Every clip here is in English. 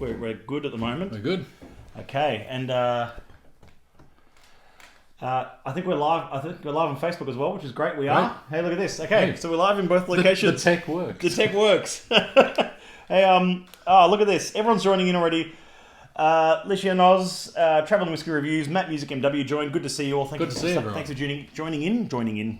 We're good at the moment. We're good. Okay, and I think we're live. I think we're live on Facebook as well, which is great. We are. Hey, look at this. Okay, so we're live in both locations. The tech works. The tech works. Hey, look at this. Everyone's joining in already. Licia Noz, Travel and Whisky Reviews, Matt Music MW joined. Good to see you all. Good to see everyone. Thanks for joining in.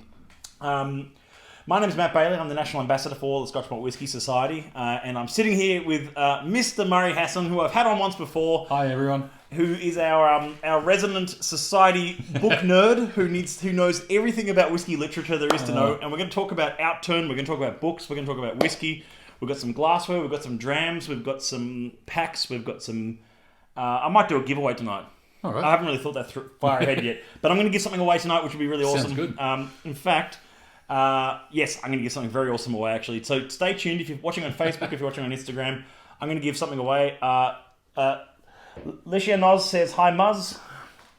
My name is Matt Bailey. I'm the National Ambassador for the Scotch Malt Whisky Society, and I'm sitting here with Mr Murray Hassan, who I've had on once before. Hi everyone. Who is our resident society book nerd who knows everything about whiskey literature there is to know. And we're going to talk about Outturn. We're going to talk about books. We're going to talk about whiskey. We've got some glassware. We've got some drams. We've got some packs. We've got some. I might do a giveaway tonight. All right. I haven't really thought that far ahead yet, but I'm going to give something away tonight, which would be really awesome. Sounds good. In fact. Yes, I'm going to give something very awesome away, actually. So stay tuned. If you're watching on Facebook, if you're watching on Instagram, I'm going to give something away. Licia Noz says, hi, Muzz.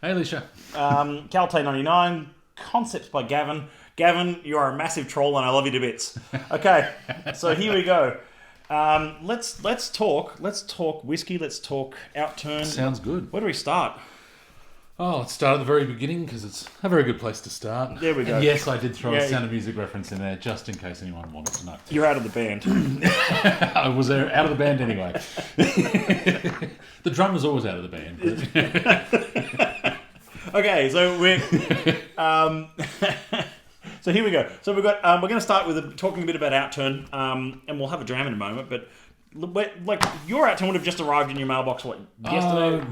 Hey, Licia. Calte99, Concepts by Gavin. Gavin, you are a massive troll and I love you to bits. Okay, so here we go. Let's talk whiskey. Let's talk Outturn. Sounds good. Where do we start? Oh, let's start at the very beginning because it's a very good place to start. There we go. And yes, I did throw a Sound of Music reference in there just in case anyone wanted to know. You're out of the band. I was there out of the band anyway. The drummer's always out of the band. Okay, so we're so here we go. So we've got we're going to start with talking a bit about Outturn, and we'll have a dram in a moment. But like your Outturn would have just arrived in your mailbox yesterday,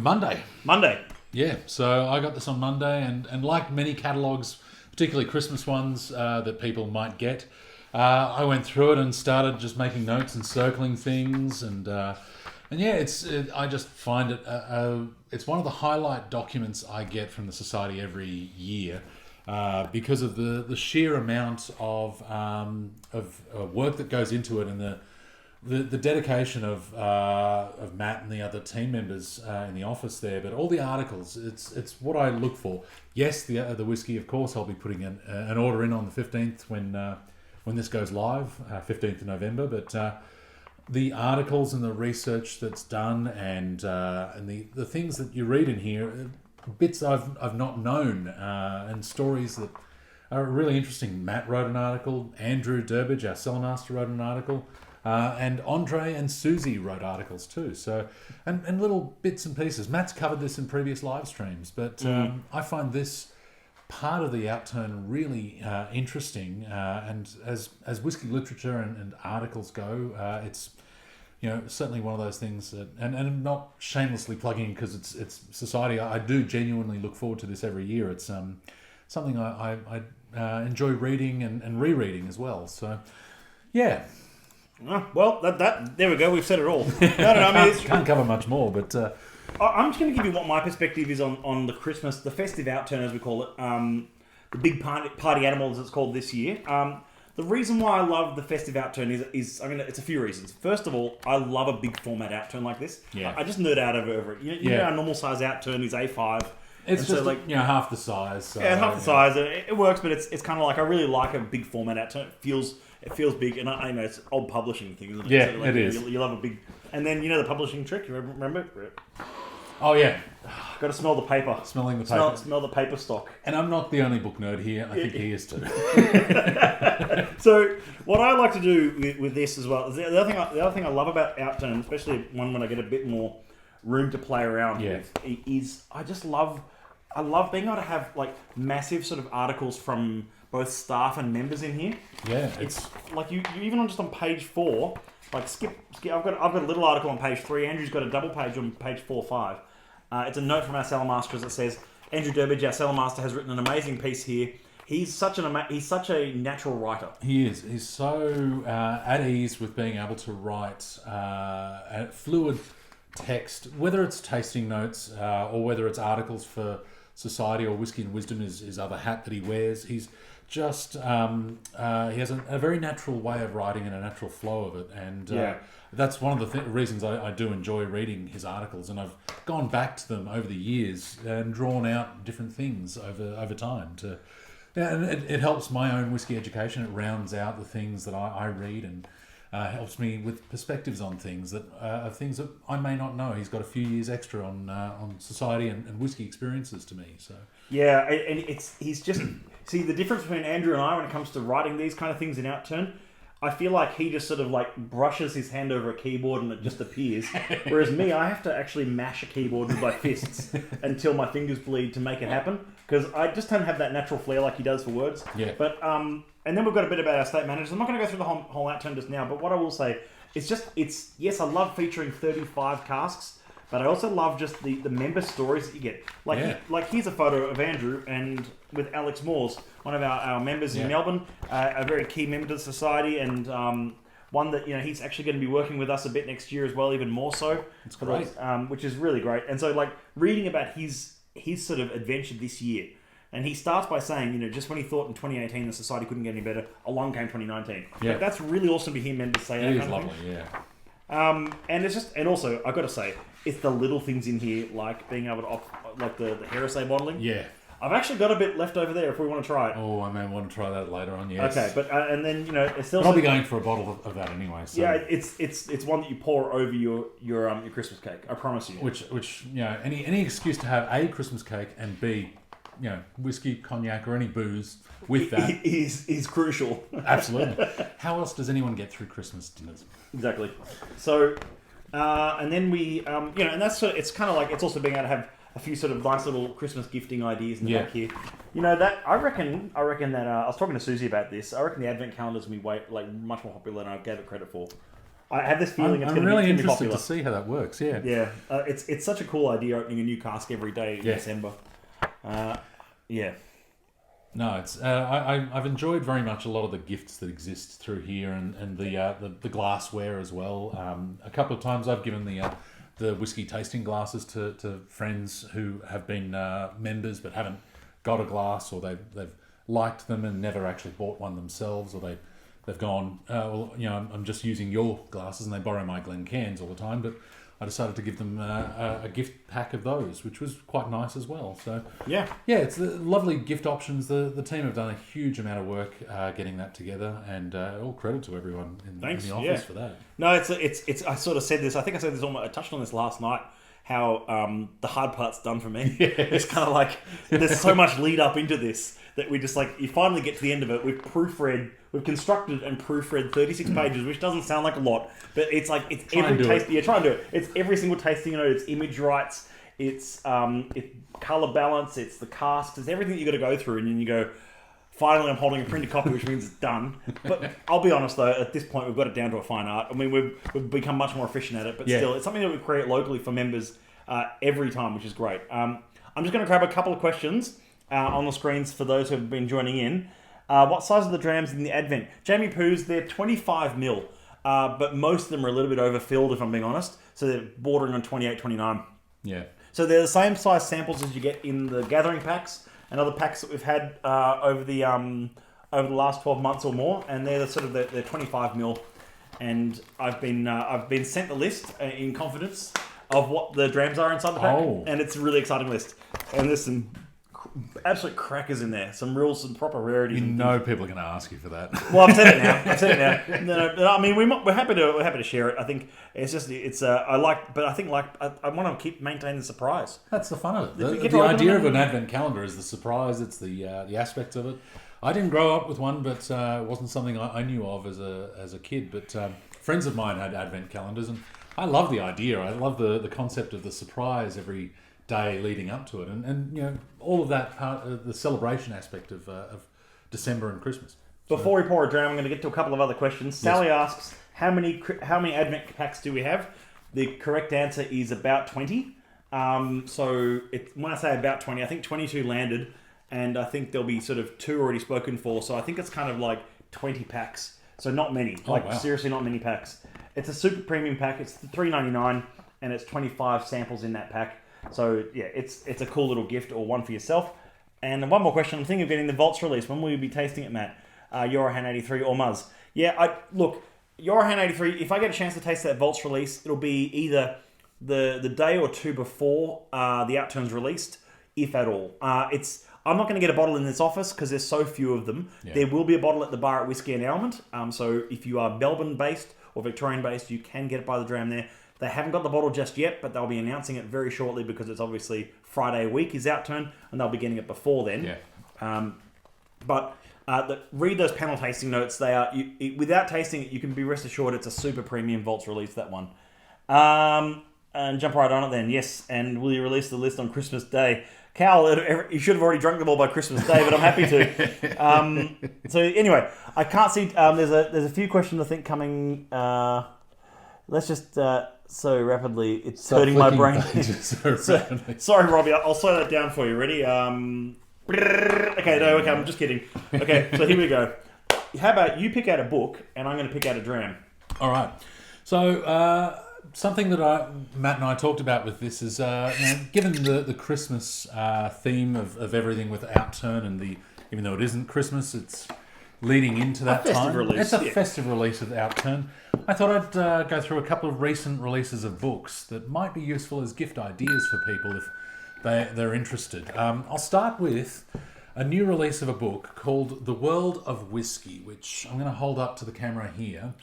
Monday. Yeah, so I got this on Monday, and like many catalogues, particularly Christmas ones that people might get, I went through it and started just making notes and circling things, and yeah, I just find it it's one of the highlight documents I get from the Society every year because of the sheer amount of work that goes into it and the dedication of Matt and the other team members in the office there, but all the articles, it's what I look for. Yes, the whiskey, of course, I'll be putting an order in on the 15th when this goes live, 15th of November. But the articles and the research that's done and the things that you read in here, bits I've not known and stories that are really interesting. Matt wrote an article. Andrew Durbridge, our cellar master, wrote an article. And Andre and Susie wrote articles too. So, and little bits and pieces. Matt's covered this in previous live streams, but I find this part of the Outturn really interesting. And as whiskey literature and articles go, it's certainly one of those things that, and I'm not shamelessly plugging because it's Society. I do genuinely look forward to this every year. It's something I enjoy reading and rereading as well. So, yeah. Well, there we go. We've said it all. No, I mean, can't cover much more, but I'm just going to give you what my perspective is on the festive Outturn, as we call it, the big party animal, as it's called this year. The reason why I love the festive Outturn is it's a few reasons. First of all, I love a big format Outturn like this. Yeah. I just nerd out over it. You know, our normal size Outturn is A5. It's just half the size. So, half the size. It works, but it's kind of like I really like a big format Outturn. It feels big, and I know it's old publishing thing, isn't it? Yeah, so it is. You love a big, and then the publishing trick. You remember? Oh yeah, got to smell the paper. Smelling the paper. Smell the paper stock. And I'm not the only book nerd here. I think he is too. So what I like to do with this as well is the other thing I love about Outturn, especially one when I get a bit more room to play around with, is I love being able to have like massive sort of articles from both staff and members in here. Yeah, it's like you even just on page 4, like skip. I've got a little article on page 3. Andrew's got a double page on page 4, 5. It's a note from our cellar master that says Andrew Durbridge, our cellar master, has written an amazing piece here. He's such a natural writer. He is. He's so at ease with being able to write fluid text, whether it's tasting notes or whether it's articles for Society or Whiskey and Wisdom is his other hat that he wears. He's just he has a very natural way of writing and a natural flow of it, and that's one of the reasons I do enjoy reading his articles, and I've gone back to them over the years and drawn out different things over time and it helps my own whiskey education. It rounds out the things that I read, and helps me with perspectives on things that I may not know. He's got a few years extra on society and whiskey experiences to me. So yeah, and he's just see the difference between Andrew and I when it comes to writing these kind of things in Outturn. I feel like he just sort of like brushes his hand over a keyboard and it just appears. Whereas me, I have to actually mash a keyboard with my fists until my fingers bleed to make it happen. Because I just don't have that natural flair like he does for words. Yeah. But and then we've got a bit about our state managers. I'm not going to go through the whole Outturn just now, but what I will say, it's yes, I love featuring 35 casks, but I also love just the member stories that you get. Like here's a photo of Andrew and with Alex Moores, one of our members in Melbourne, a very key member to the society, and one that he's actually going to be working with us a bit next year as well, even more so. It's great, which is really great. And so like reading about his sort of adventure this year. And he starts by saying, just when he thought in 2018 the society couldn't get any better, along came 2019. Yeah. Like, that's really awesome to hear members say that. It is kind of lovely, thing. yeah. And it's just, and also I've got to say, it's the little things in here, like being able to like the heresy bottling. Yeah. I've actually got a bit left over there if we want to try it. Oh, I may want to try that later on. Yes. Okay, but and then it's still. But I'll be going for a bottle of that anyway. So. Yeah, it's one that you pour over your Christmas cake. I promise you. Which any excuse to have A, Christmas cake, and B, whiskey, cognac, or any booze with that is crucial. Absolutely. How else does anyone get through Christmas dinners? Exactly. So, and then we and that's sort of, it's kind of like it's also being able to have a few sort of nice little Christmas gifting ideas in the back here. That I reckon that I was talking to Susie about this. I reckon the advent calendars will be much more popular than I gave it credit for. I have this feeling it's going to be popular. I'm really interested to see how that works. Yeah. Yeah. It's such a cool idea opening a new cask every day in December. Yeah. No, it's I've enjoyed very much a lot of the gifts that exist through here and the glassware as well. A couple of times I've given the whiskey tasting glasses to friends who have been members but haven't got a glass, or they've liked them and never actually bought one themselves, or they've gone, I'm just using your glasses, and they borrow my Glencans all the time, but I decided to give them a gift pack of those, which was quite nice as well. So it's lovely gift options. The team have done a huge amount of work getting that together, and all credit to everyone in the office for that. No, it's. I sort of said this. I think I said this. I touched on this last night. How the hard part's done for me. Yes. It's kind of like there's so much lead up into this that we just you finally get to the end of it. We've constructed and proofread 36 pages, which doesn't sound like a lot, but it's like it's try every taste. Yeah, try and do it. It's every single tasting note. It's image rights. It's color balance. It's the casks. It's everything that you got to go through, and then you go. Finally, I'm holding a printed copy, which means it's done. But I'll be honest, though, at this point, we've got it down to a fine art. I mean, we've become much more efficient at it, but still, it's something that we create locally for members every time, which is great. I'm just going to grab a couple of questions on the screens for those who have been joining in. What size are the drams in the Advent? Jamie Pooh's, they're 25ml, but most of them are a little bit overfilled, if I'm being honest. So they're bordering on 28, 29. Yeah. So they're the same size samples as you get in the gathering packs and other packs that we've had over the last 12 months or more, and they're they're 25ml. And I've been sent the list in confidence of what the drams are inside the pack, and it's a really exciting list. And there's some absolute crackers in there, some proper rarities. You know, people are going to ask you for that. Well, I've said it now. No, I mean, we're happy to share it. I think it's just I want to keep maintaining the surprise. That's the fun of it. The idea of an advent calendar is the surprise. It's the aspects of it. I didn't grow up with one, but it wasn't something I knew of as a kid. But friends of mine had advent calendars, and I love the idea. I love the concept of the surprise every day leading up to it, and all of that part, the celebration aspect of December and Christmas. Before we pour a dram, I'm going to get to a couple of other questions. Sally asks, how many advent packs do we have? The correct answer is about 20. So when I say about 20, I think 22 landed, and I think there'll be sort of 2 already spoken for. So I think it's kind of like 20 packs. So not many, seriously not many packs. It's a super premium pack. It's $3.99, and it's 25 samples in that pack. So yeah, it's a cool little gift or one for yourself. And one more question. I'm thinking of getting the Vaults release. When will you be tasting it, Matt? Yorahan 83 or Muzz? Yeah, Yorahan 83. If I get a chance to taste that Vaults release, it'll be either the day or two before the Outturn's released, if at all. I'm not going to get a bottle in this office because there's so few of them. Yeah. There will be a bottle at the bar at Whisky and Element. So if you are Melbourne based or Victorian based, you can get it by the dram there. They haven't got the bottle just yet, but they'll be announcing it very shortly because it's obviously Friday week is Outturn, and they'll be getting it before then. Yeah. Read those panel tasting notes. They are without tasting it, you can be rest assured it's a super premium Vaults release, that one. And jump right on it then. Yes, and will you release the list on Christmas Day? Cal, you should have already drunk them all by Christmas Day, but I'm happy to. So anyway, I can't see. There's a few questions I think coming. Let's just so rapidly. It's hurting my brain. Sorry, Robbie. I'll slow that down for you. Ready? Okay, I'm just kidding. Okay, so here we go. How about you pick out a book, and I'm going to pick out a dram. All right. So something that Matt and I talked about with this is, given the Christmas theme of everything with Outturn and even though it isn't Christmas, it's leading into that time. Release, it's a festive release of Outturn. I thought I'd go through a couple of recent releases of books that might be useful as gift ideas for people if they're interested. I'll start with a new release of a book called The World of Whisky, which I'm going to hold up to the camera here.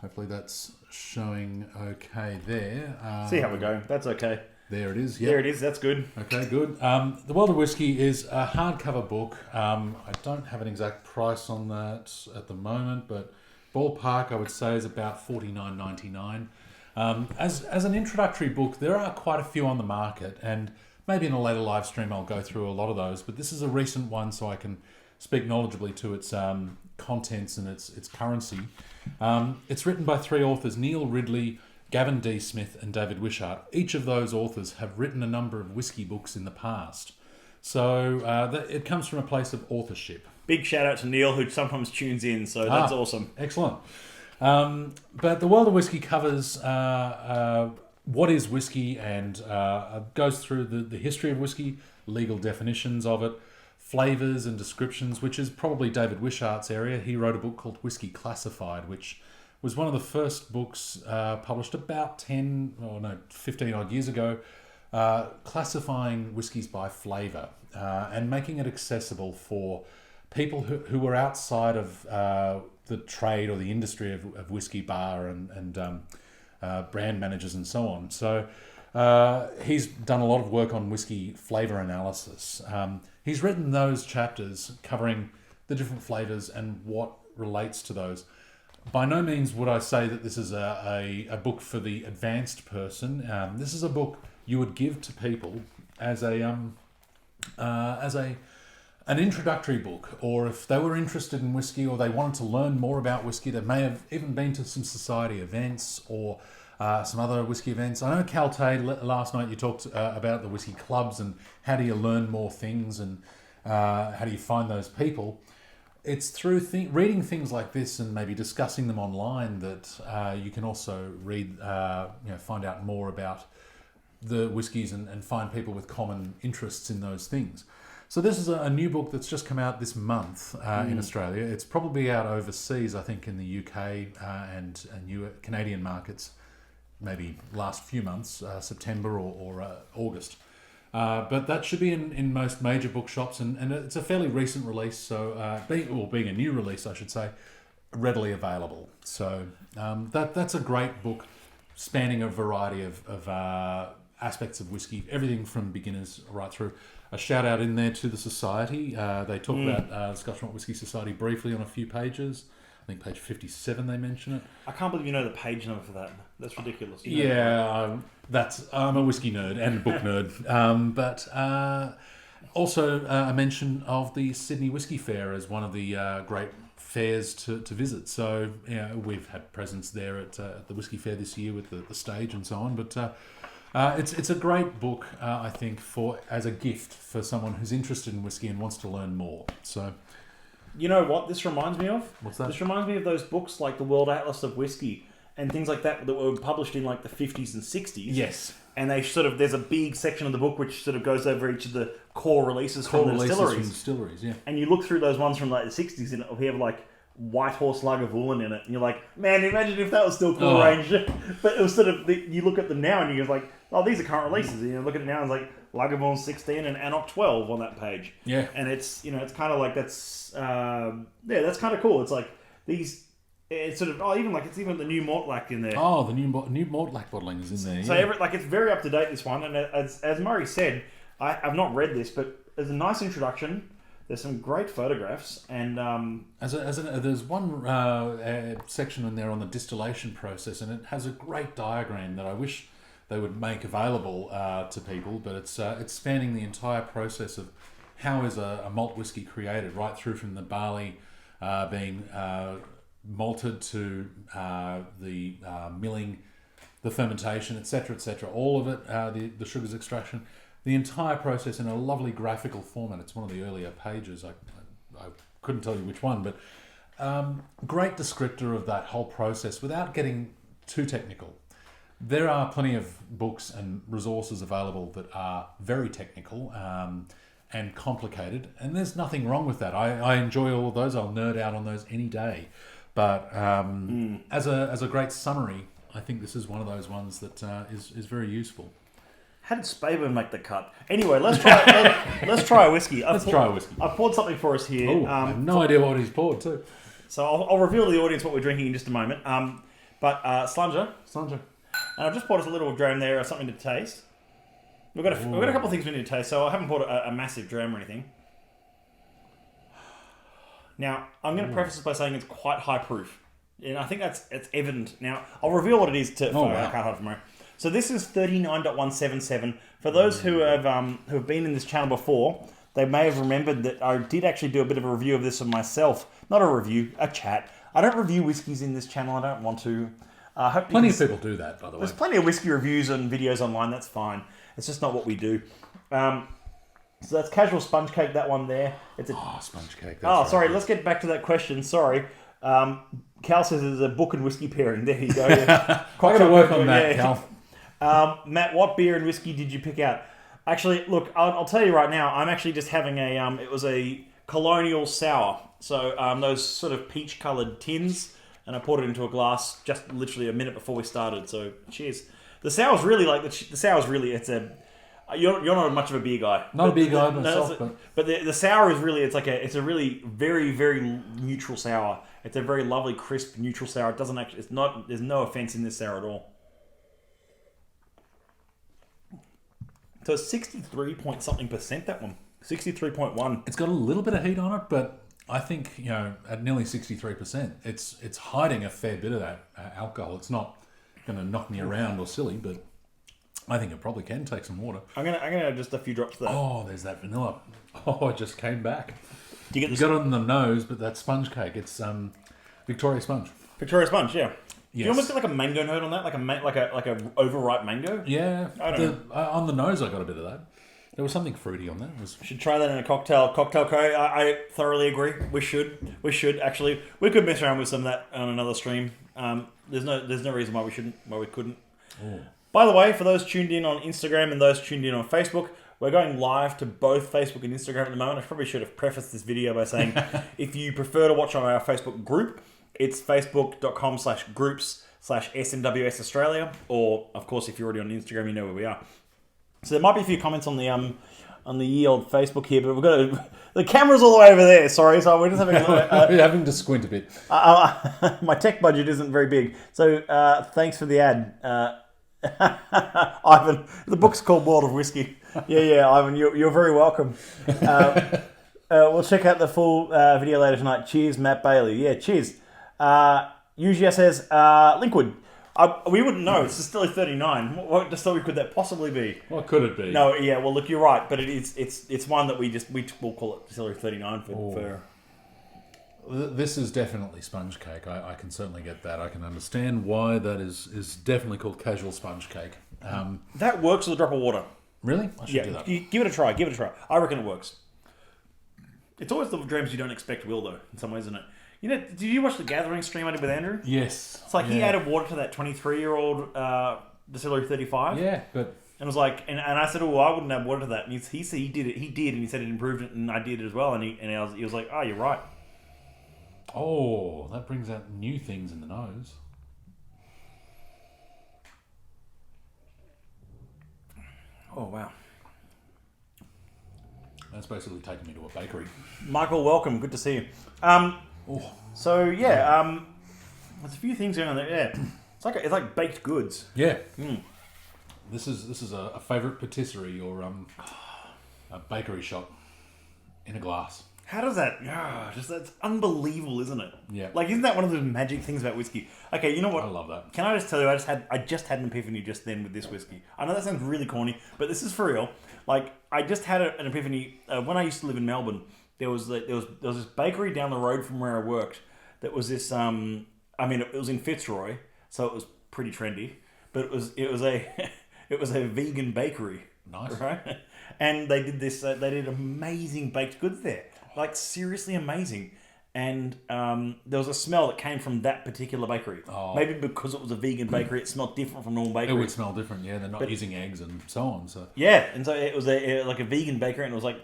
Hopefully that's showing okay there. See how we go. That's okay. There it is. Yep. There it is. That's good. Okay, good. The World of Whisky is a hardcover book. I don't have an exact price on that at the moment, but ballpark I would say is about $49.99. As an introductory book, there are quite a few on the market, and maybe in a later live stream I'll go through a lot of those, but this is a recent one so I can speak knowledgeably to its contents and its currency. It's written by 3 authors, Neil Ridley, Gavin D. Smith and David Wishart. Each of those authors have written a number of whisky books in the past. So it comes from a place of authorship. Big shout out to Neil, who sometimes tunes in, so that's awesome. Excellent. But The World of Whisky covers what is whisky and goes through the history of whisky, legal definitions of it, flavours and descriptions, which is probably David Wishart's area. He wrote a book called Whisky Classified, which was one of the first books published about 15 odd years ago, classifying whiskies by flavour and making it accessible for people who were outside of the trade or the industry of whisky bar and brand managers and so on. So he's done a lot of work on whisky flavour analysis. He's written those chapters covering the different flavours and what relates to those. By no means would I say that this is a book for the advanced person. This is a book you would give to people as an introductory book, or if they were interested in whisky or they wanted to learn more about whisky. They may have even been to some society events or some other whisky events. I know, Cal Tay, last night you talked about the whisky clubs and how do you learn more things and how do you find those people. It's through reading things like this and maybe discussing them online that you can also read, find out more about the whiskies and find people with common interests in those things. So this is a new book that's just come out this month in Australia. It's probably out overseas, I think, in the UK and Canadian markets, maybe last few months, September or August. But that should be in most major bookshops, and it's a fairly recent release, so being a new release, I should say, readily available. So that's a great book, spanning a variety of aspects of whisky, everything from beginners right through. A shout out in there to the Society. They talk about the Scotch Malt Whisky Society briefly on a few pages. I think page 57 they mention it. I can't believe you know the page number for that. That's ridiculous. I'm a whiskey nerd and a book nerd. But also a mention of the Sydney Whisky Fair as one of the great fairs to visit. So we've had presence there at the Whisky Fair this year with the stage and so on. But it's a great book, I think, as a gift for someone who's interested in whisky and wants to learn more. So. You know what this reminds me of? What's that? This reminds me of those books like the World Atlas of Whisky and things like that were published in like the 50s and 60s. Yes. And there's a big section of the book which sort of goes over each of the core releases from the distilleries. Yeah. And you look through those ones from like the 60s and it'll have like White Horse Lagavulin in it. And you're like, man, imagine if that was still cool range. But it was sort of, you look at them now and you're like, oh, these are current releases. And you look at it now and it's like Lagavulin 16 and Anok 12 on that page. Yeah. And it's, it's kind of like that's kind of cool. It's like these It's sort of it's even the new malt lac in there. Oh, the new malt lac bottling is in there. So Yeah. it's very up to date, this one, and as Murray said, I've not read this, but there's a nice introduction. There's some great photographs, and there's one section in there on the distillation process, and it has a great diagram that I wish they would make available to people. But it's spanning the entire process of how is a malt whiskey created, right through from the barley being malted to the milling, the fermentation, etc., etc. All of it, the sugars extraction. The entire process in a lovely graphical format. It's one of the earlier pages. I couldn't tell you which one, but great descriptor of that whole process without getting too technical. There are plenty of books and resources available that are very technical and complicated, and there's nothing wrong with that. I enjoy all of those. I'll nerd out on those any day. But as a great summary, I think this is one of those ones that is very useful. How did Spayburn make the cut? Anyway, let's try a whiskey. Let's try a whiskey. I've poured something for us here. Oh, I have no idea what he's poured too. So I'll reveal to the audience what we're drinking in just a moment. But Slanger, and I've just poured us a little dram there, or something to taste. We've got a couple of things we need to taste. So I haven't poured a massive dram or anything. Now I'm going to preface this by saying it's quite high proof, and I think it's evident. Now I'll reveal what it is to. Wow. I can't hide from her. So this is 39.177. For those who have been in this channel before, they may have remembered that I did actually do a bit of a review of this of myself. Not a review, a chat. I don't review whiskies in this channel. I don't want to. Plenty of people do that, by the way. There's plenty of whiskey reviews and videos online. That's fine. It's just not what we do. So that's casual sponge cake. That one there. It's a sponge cake. Sorry. Let's get back to that question. Sorry. Cal says there's a book and whiskey pairing. There you go. Yeah. Quite got to work on that, Cal. Matt, what beer and whiskey did you pick out? Actually, look, I'll tell you right now. I'm actually just having it was a Colonial Sour. So those sort of peach-coloured tins, and I poured it into a glass just literally a minute before we started. So cheers. The sour's really you're not much of a beer guy. Not a beer guy myself, but the sour is really it's a really very very neutral sour. It's a very lovely crisp neutral sour. It doesn't actually there's no offense in this sour at all. So it's 63 point something %, that one. 63.1. It's got a little bit of heat on it, but I think, at nearly 63%, it's hiding a fair bit of that alcohol. It's not going to knock me around or silly, but I think it probably can take some water. I'm gonna add just a few drops to that. Oh, there's that vanilla. Oh, it just came back. You got it on the nose, but that sponge cake, it's Victoria Sponge. Victoria Sponge, yeah. Yes. You almost get like a mango note on that, like a overripe mango. Yeah, I don't know. On the nose, I got a bit of that. There was something fruity on that. Should try that in a cocktail. Cocktail Co. I thoroughly agree. We should actually. We could mess around with some of that on another stream. There's no reason why we couldn't. Ooh. By the way, for those tuned in on Instagram and those tuned in on Facebook, we're going live to both Facebook and Instagram at the moment. I probably should have prefaced this video by saying, if you prefer to watch on our Facebook group, it's facebook.com/groups/SMWS Australia, or of course, if you're already on Instagram, you know where we are. So there might be a few comments on the ye old Facebook here, but we've got the camera's all the way over there. Sorry, so we're just having we're having to squint a bit. My tech budget isn't very big, so thanks for the ad, Ivan. The book's called World of Whiskey. Yeah, Ivan, you're very welcome. We'll check out the full video later tonight. Cheers, Matt Bailey. Yeah, cheers. Usually says Linkwood. We wouldn't know. It's Distillery 39. What distillery could that possibly be? What could it be? No, yeah. Well, look, you're right, but it's one that we'll call it Distillery 39 for. This is definitely sponge cake. I can certainly get that. I can understand why that is definitely called casual sponge cake. That works with a drop of water. Really? I should do that. Give it a try. I reckon it works. It's always the drams you don't expect will, though, in some ways, isn't it? Did you watch the Gathering stream I did with Andrew? Yes. It's like he added water to that 23-year-old Distillery 35. Yeah, but... And was like, and I said, I wouldn't add water to that. And he said he did it. He did, and he said it improved it, and I did it as well. And he was like, oh, you're right. Oh, that brings out new things in the nose. Oh, wow. That's basically taking me to a bakery. Michael, welcome. Good to see you. So, yeah, There's a few things going on there. Yeah, it's like baked goods. Yeah. This is a favourite patisserie or a bakery shop in a glass. How does that? That's unbelievable, isn't it? Yeah. Like, isn't that one of the magic things about whiskey? Okay, you know what? I love that. Can I just tell you? I just had an epiphany just then with this whiskey. I know that sounds really corny, but this is for real. Like, I just had an epiphany when I used to live in Melbourne. There was this bakery down the road from where I worked. That was this. I mean, it was in Fitzroy, so it was pretty trendy. But it was a it was a vegan bakery. Nice. Right? And they did this. They did amazing baked goods there. Like, seriously amazing. And there was a smell that came from that particular bakery. Oh. Maybe because it was a vegan bakery, it smelled different from normal bakeries. It would smell different, yeah. They're not using eggs and so on. So yeah, and so it was like a vegan bakery, and it was like,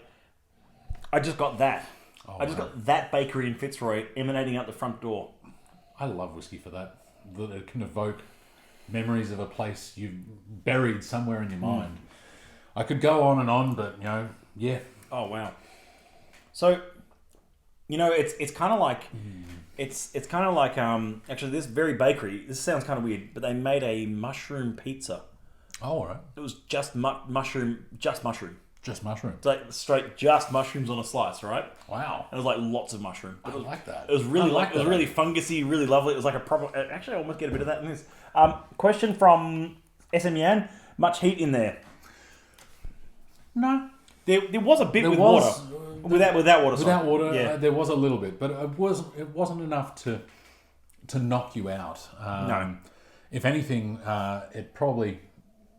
I just got that. I just got that bakery in Fitzroy emanating out the front door. I love whiskey for that. That it can evoke memories of a place you've buried somewhere in your mind. I could go on, but, yeah. Oh, wow. So, it's kind of like it's kind of like actually this very bakery. This sounds kind of weird, but they made a mushroom pizza. Oh, all right. It was just mushroom. Just mushroom. It's like straight just mushrooms on a slice, right? Wow. And it was like lots of mushroom. I like that. It was really it was really fungusy, really lovely. It was like a proper. Actually, I almost get a bit of that in this. Question from SM Yan: much heat in there? No. There was a bit with water. Without water. Without water, yeah. There was a little bit, but it wasn't enough to knock you out. No. If anything, it probably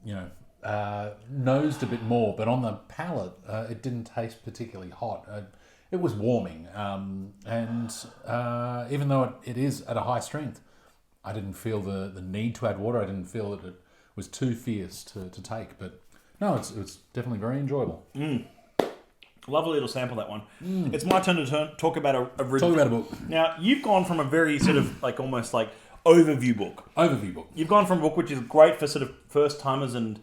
nosed a bit more, but on the palate, it didn't taste particularly hot. It was warming, and even though it is at a high strength, I didn't feel the need to add water. I didn't feel that it was too fierce to take, but. No, it's definitely very enjoyable. Lovely little sample, that one. It's my turn to talk about a review. Talk about a book. Now, you've gone from a very sort of like almost like overview book. You've gone from a book which is great for sort of first timers and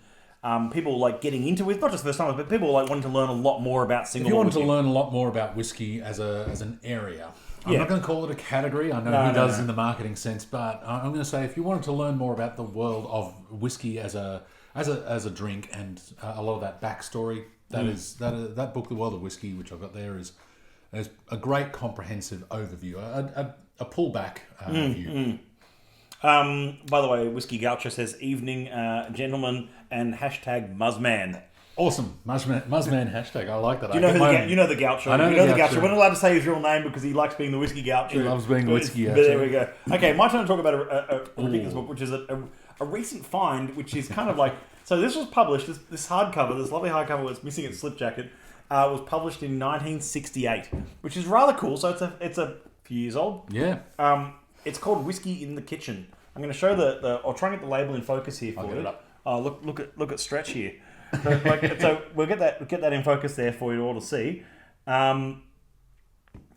people like getting into it. Not just first timers, but people like wanting to learn a lot more about single. If you want whiskey. to learn a lot more about whiskey as an area, I'm not going to call it a category. I know who does in the marketing sense, but I'm going to say if you wanted to learn more about the world of whiskey as a drink and a lot of that backstory, that book, The World of Whiskey, which I've got there, is a great comprehensive overview, a pullback view. By the way, Whiskey Gaucho says evening, gentlemen, and hashtag Muzzman. Awesome, Muzzman hashtag. I like that. You know the Gaucho. I know the Gaucho. We're not allowed to say his real name because he likes being the Whiskey Gaucho. He loves being the Whiskey Gaucho. But there we go. Okay, my turn to talk about a ridiculous book, which is a recent find, which is kind of like. So this was published, this hardcover, this lovely hardcover was missing its slip jacket, was published in 1968, which is rather cool. So it's a few years old. Yeah. It's called Whisky in the Kitchen. I'm going to show I'll try and get the label in focus here for you. It up. Oh, look at Stretch here. So we'll get that in focus there for you all to see.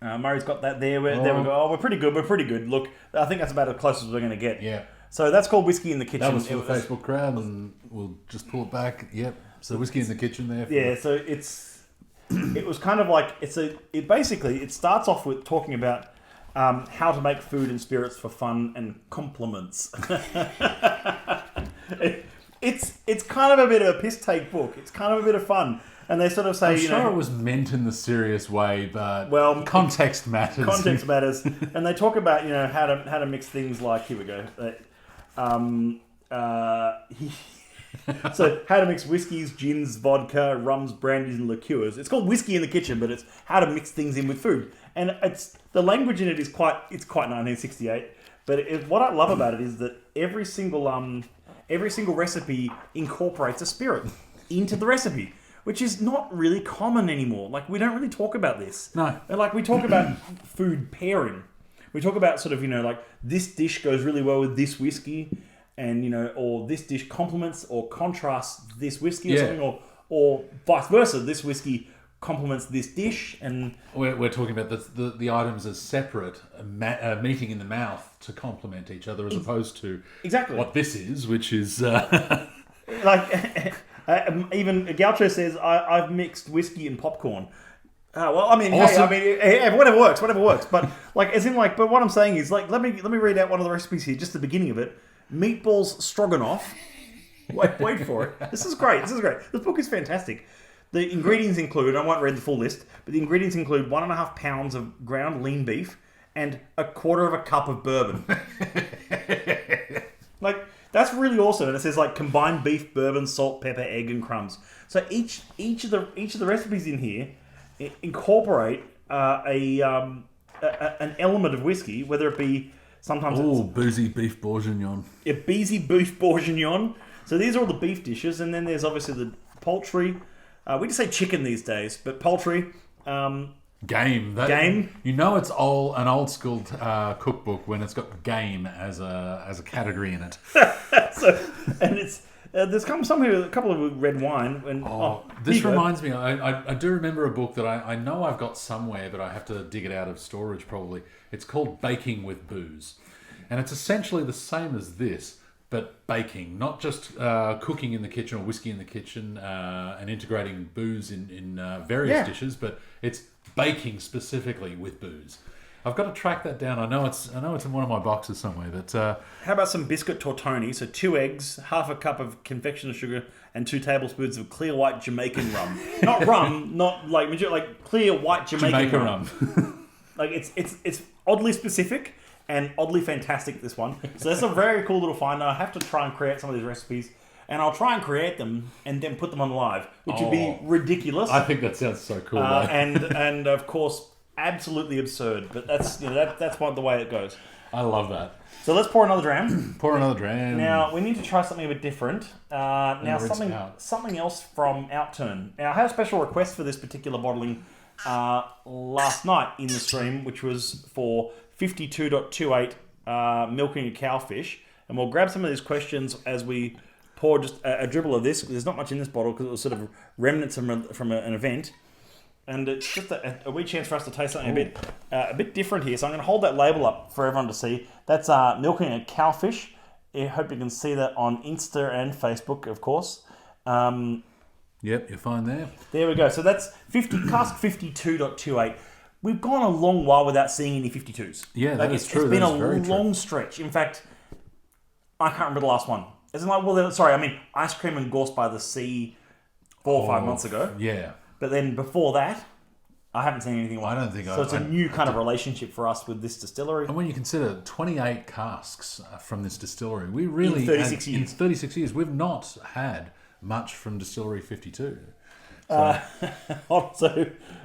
Murray's got that there. There we go. Oh, we're pretty good. Look, I think that's about as close as we're going to get. Yeah. So that's called Whiskey in the Kitchen. That was for the Facebook crowd, and we'll just pull it back. Yep. So Whiskey in the Kitchen there. Yeah. So it was kind of like it basically starts off with talking about how to make food and spirits for fun and compliments. It's kind of a bit of a piss take book. It's kind of a bit of fun. And they sort of say, I'm sure it was meant in the serious way, but context matters. Context matters, and they talk about how to mix things like here we go. So how to mix whiskies, gins, vodka, rums, brandies, and liqueurs. It's called Whiskey in the Kitchen, but it's how to mix things in with food. And it's the language in it is quite 1968. But what I love about it is that every single recipe incorporates a spirit into the recipe, which is not really common anymore. Like, we don't really talk about this. No. Like, we talk about food pairing. We talk about sort of, like, this dish goes really well with this whiskey, and, or this dish complements or contrasts this whiskey or something, or vice versa. This whiskey complements this dish, and we're talking about the items as separate, meeting in the mouth to complement each other, as opposed to exactly what this is, which is like even Gaucho says, I've mixed whiskey and popcorn. Well, I mean, Awesome. hey, whatever works. But like, as in, like, but what I'm saying is, like, let me read out one of the recipes here, just the beginning of it: meatballs stroganoff. Wait for it. This is great. This book is fantastic. The ingredients include, I won't read the full list, but the ingredients include 1.5 pounds of ground lean beef and 1/4 cup of bourbon. Like, that's really awesome. And it says, like, combined beef, bourbon, salt, pepper, egg, and crumbs. So each of the recipes in here incorporate an element of whiskey, whether it be sometimes boozy beef bourguignon. a beezy beef bourguignon. So these are all the beef dishes, and then there's obviously the poultry. We just say chicken these days, but poultry. Game. Game. You know it's an old school cookbook when it's got game as a category in it. And it's there's a couple of red wine. And This reminds me. I do remember a book that I know I've got somewhere, but I have to dig it out of storage probably. It's called Baking with Booze, and it's essentially the same as this, but baking, not just cooking in the kitchen or whiskey in the kitchen and integrating booze in various dishes, but it's baking specifically with booze. I've got to track that down. I know it's in one of my boxes somewhere. But how about some biscuit tortoni? So 2 eggs, 1/2 cup of confectioner sugar, and 2 tablespoons of clear white Jamaican rum. Not rum, not like clear white Jamaican rum. Like it's oddly specific and oddly fantastic, this one. So that's a very cool little find. I have to try and create some of these recipes. And I'll try and create them and then put them on live, which would be ridiculous. I think that sounds so cool. And of course, absolutely absurd. But that's that's the way it goes. I love that. So let's pour another dram. Pour another dram. Now we need to try something a bit different. Now something else from Outturn. Now I had a special request for this particular bottling last night in the stream, which was for 52.28 milking a cowfish, and we'll grab some of these questions as we pour just a dribble of this. There's not much in this bottle because it was sort of remnants from an event, and it's just a wee chance for us to taste something a bit different here. So I'm going to hold that label up for everyone to see. That's milking a cowfish. I hope you can see that on Insta and Facebook, of course. Yep, you're fine there. There we go. So that's cask 52.28. We've gone a long while without seeing any 52s. Yeah, that is true. It's been a long stretch. In fact, I can't remember the last one. Isn't Ice Cream and Gorse by the Sea 4 or 5 months ago. Yeah. But then before that, I haven't seen anything like that. I don't think so. It's a new kind of relationship for us with this distillery. And when you consider 28 casks from this distillery, we really... In 36 years. In 36 years, we've not had much from Distillery 52. So,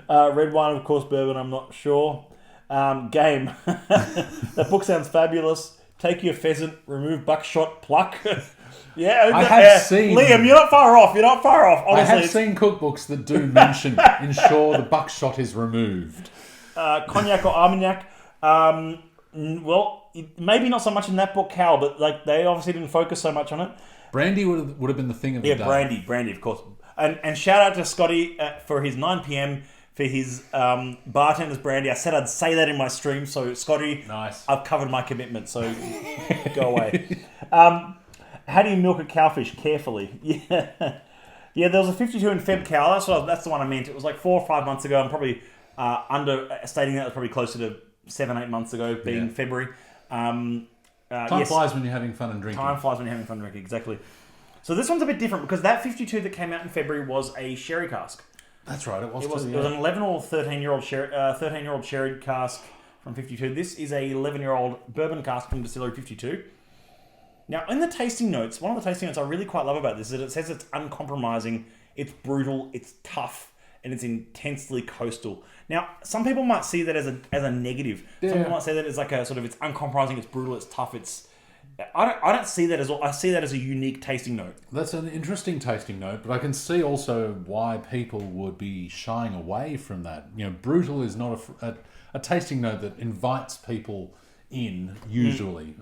red wine, of course, bourbon, I'm not sure. Game. That book sounds fabulous. Take your pheasant, remove buckshot, pluck. Yeah, I have seen... Liam, you're not far off. Honestly, I have seen cookbooks that do mention ensure the buckshot is removed. Cognac or Armagnac. Well, maybe not so much in that book, Cal, but like they obviously didn't focus so much on it. Brandy would have been the thing of the day. Yeah, brandy, of course. And shout out to Scotty for his 9 p.m. for his bartender's brandy. I said I'd say that in my stream, so Scotty, nice. I've covered my commitment, so go away. How do you milk a cowfish? Carefully. Yeah. There was a 52 in Feb cow. That's the one I meant. It was like 4 or 5 months ago. I'm probably understating that. It was probably closer to 7-8 months ago, being February. Time flies when you're having fun and drinking. Time flies when you're having fun and drinking, exactly. So this one's a bit different because that 52 that came out in February was a sherry cask. That's right, it was. It was an 11 or 13-year-old sherry cask from 52. This is a 11-year-old bourbon cask from Distillery 52. Now, in the tasting notes, one of the tasting notes I really quite love about this is that it says it's uncompromising, it's brutal, it's tough, and it's intensely coastal. Now, some people might see that as a negative. Yeah. Some people might say that as like a sort of it's uncompromising, it's brutal, it's tough, I don't see that I see that as a unique tasting note. That's an interesting tasting note, but I can see also why people would be shying away from that. You know, brutal is not a tasting note that invites people in, usually.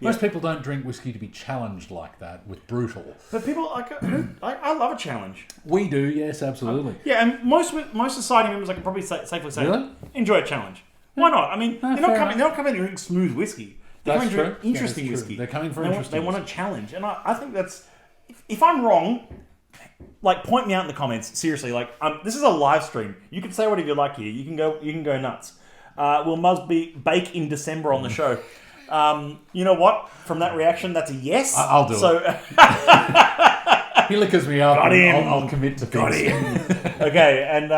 Most people don't drink whiskey to be challenged like that with brutal. But people I love a challenge. We do, yes, absolutely. And most society members, I can probably safely say, really? Enjoy a challenge. Why not? I mean, they're not coming to drink smooth whiskey. They're coming to drink interesting whiskey. They're coming for interesting. They want a challenge, and I think that's. If I'm wrong, like, point me out in the comments. Seriously, like, this is a live stream. You can say whatever you like here. You can go nuts. Will Muzz bake in December on the show? You know what? From that reaction, that's a yes. I'll do it. He liquors me up. I'll commit to Got things. him. Okay, and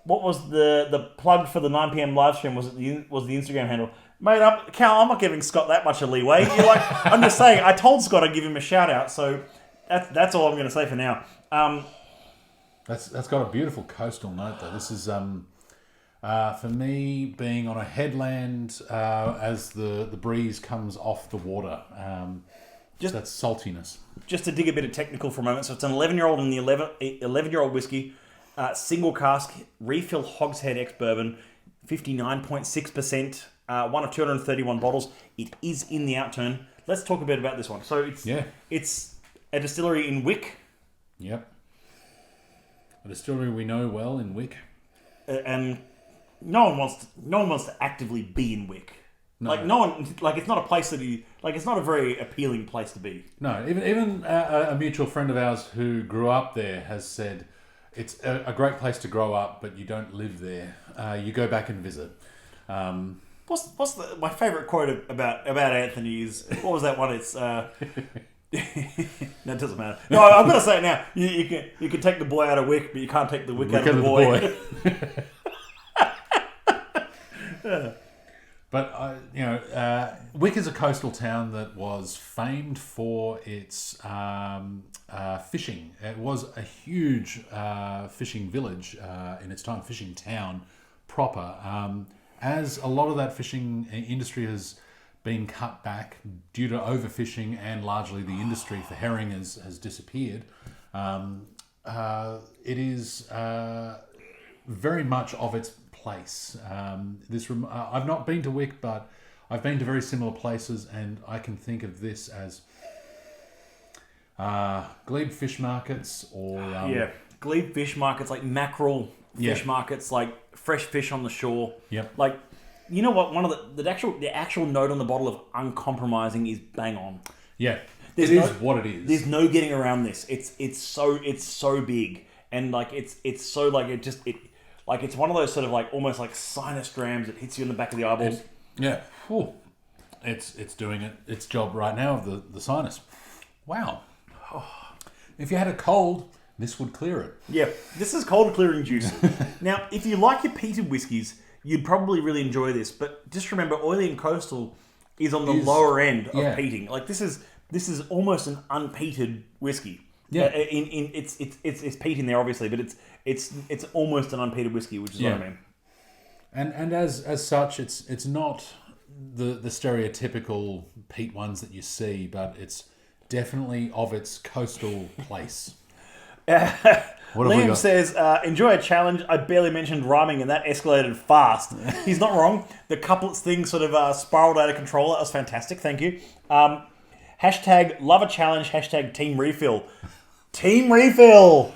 what was the plug for the 9 p.m. live stream? Was the Instagram handle? Mate, Cal, I'm not giving Scott that much of leeway. I'm just saying. I told Scott I'd give him a shout out, so that's all I'm going to say for now. That's got a beautiful coastal note though. This is for me being on a headland as the breeze comes off the water. Just that saltiness. Just to dig a bit of technical for a moment. So it's an 11-year-old in the 11-year-old whiskey, single cask, refill hogshead ex-bourbon, 59.6%, one of 231 bottles. It is in the Outturn. Let's talk a bit about this one. So it's a distillery in Wick. Yep. A distillery we know well in Wick. And no one wants to actively be in Wick. No. It's not a place that it's not a very appealing place to be. No, even a mutual friend of ours who grew up there has said it's a great place to grow up, but you don't live there. You go back and visit. What's my favourite quote about Anthony is, what was that one? It's no, it doesn't matter. No, I'm going to say it now. You can take the boy out of Wick, but you can't take the Wick out of the boy. But Wick is a coastal town that was famed for its fishing. It was a huge fishing village in its time, fishing town proper. As a lot of that fishing industry has been cut back due to overfishing, and largely the industry for herring has disappeared, it is very much of its place. I've not been to Wick, but I've been to very similar places, and I can think of this as glebe fish markets, or glebe fish markets, like mackerel fish markets, like fresh fish on the shore. Yep. Like, you know what? One of the actual note on the bottle of uncompromising is bang on. Yeah, it is what it is. There's no getting around this. It's so big, and like it's so like it's one of those sort of like almost like sinus drams that hits you in the back of the eyeballs. Yeah. Whew. It's doing its job right now of the sinus. Wow. If you had a cold, this would clear it. Yeah, this is cold clearing juice. Now, if you like your peated whiskies, you'd probably really enjoy this. But just remember, oily and coastal is on the lower end of peating. Like this is almost an unpeated whiskey. Yeah. It's peat in there obviously, but it's almost an unpeated whiskey, which is what I mean. And as such, it's not the stereotypical peat ones that you see, but it's definitely of its coastal place. Liam says, enjoy a challenge. I barely mentioned rhyming and that escalated fast. He's not wrong. The couplets thing sort of spiraled out of control. That was fantastic. Thank you. Hashtag love a challenge. Hashtag team refill. Team refill.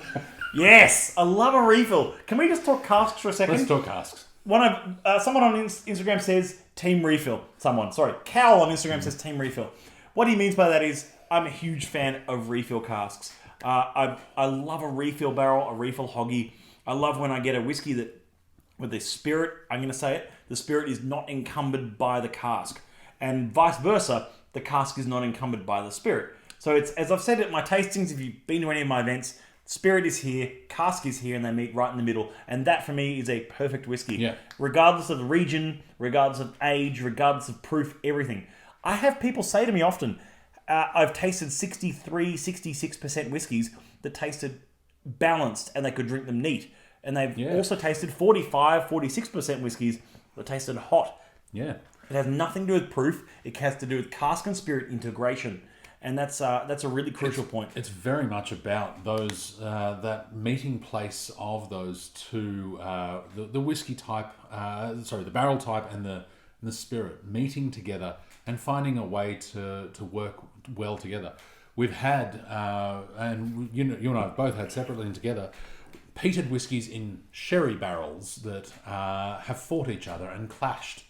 Yes, I love a refill. Can we just talk casks for a second? Let's talk casks. Someone on Instagram says team refill. Cal on Instagram says team refill. What he means by that is I'm a huge fan of refill casks. I love a refill barrel, a refill hoggy. I love when I get a whiskey that, with the spirit, I'm going to say it, the spirit is not encumbered by the cask. And vice versa, the cask is not encumbered by the spirit. So it's, as I've said at my tastings, if you've been to any of my events, spirit is here, cask is here, and they meet right in the middle. And that, for me, is a perfect whiskey. Yeah. Regardless of the region, regardless of age, regardless of proof, everything. I have people say to me often, I've tasted 63, 66% whiskies that tasted balanced and they could drink them neat. And they've also tasted 45, 46% whiskies that tasted hot. Yeah. It has nothing to do with proof. It has to do with cask and spirit integration. And that's a really crucial point. It's very much about those that meeting place of those two, the whiskey type, the barrel type and the spirit meeting together and finding a way to work well together. We've had, and you and I have both had separately and together, peated whiskies in sherry barrels that have fought each other and clashed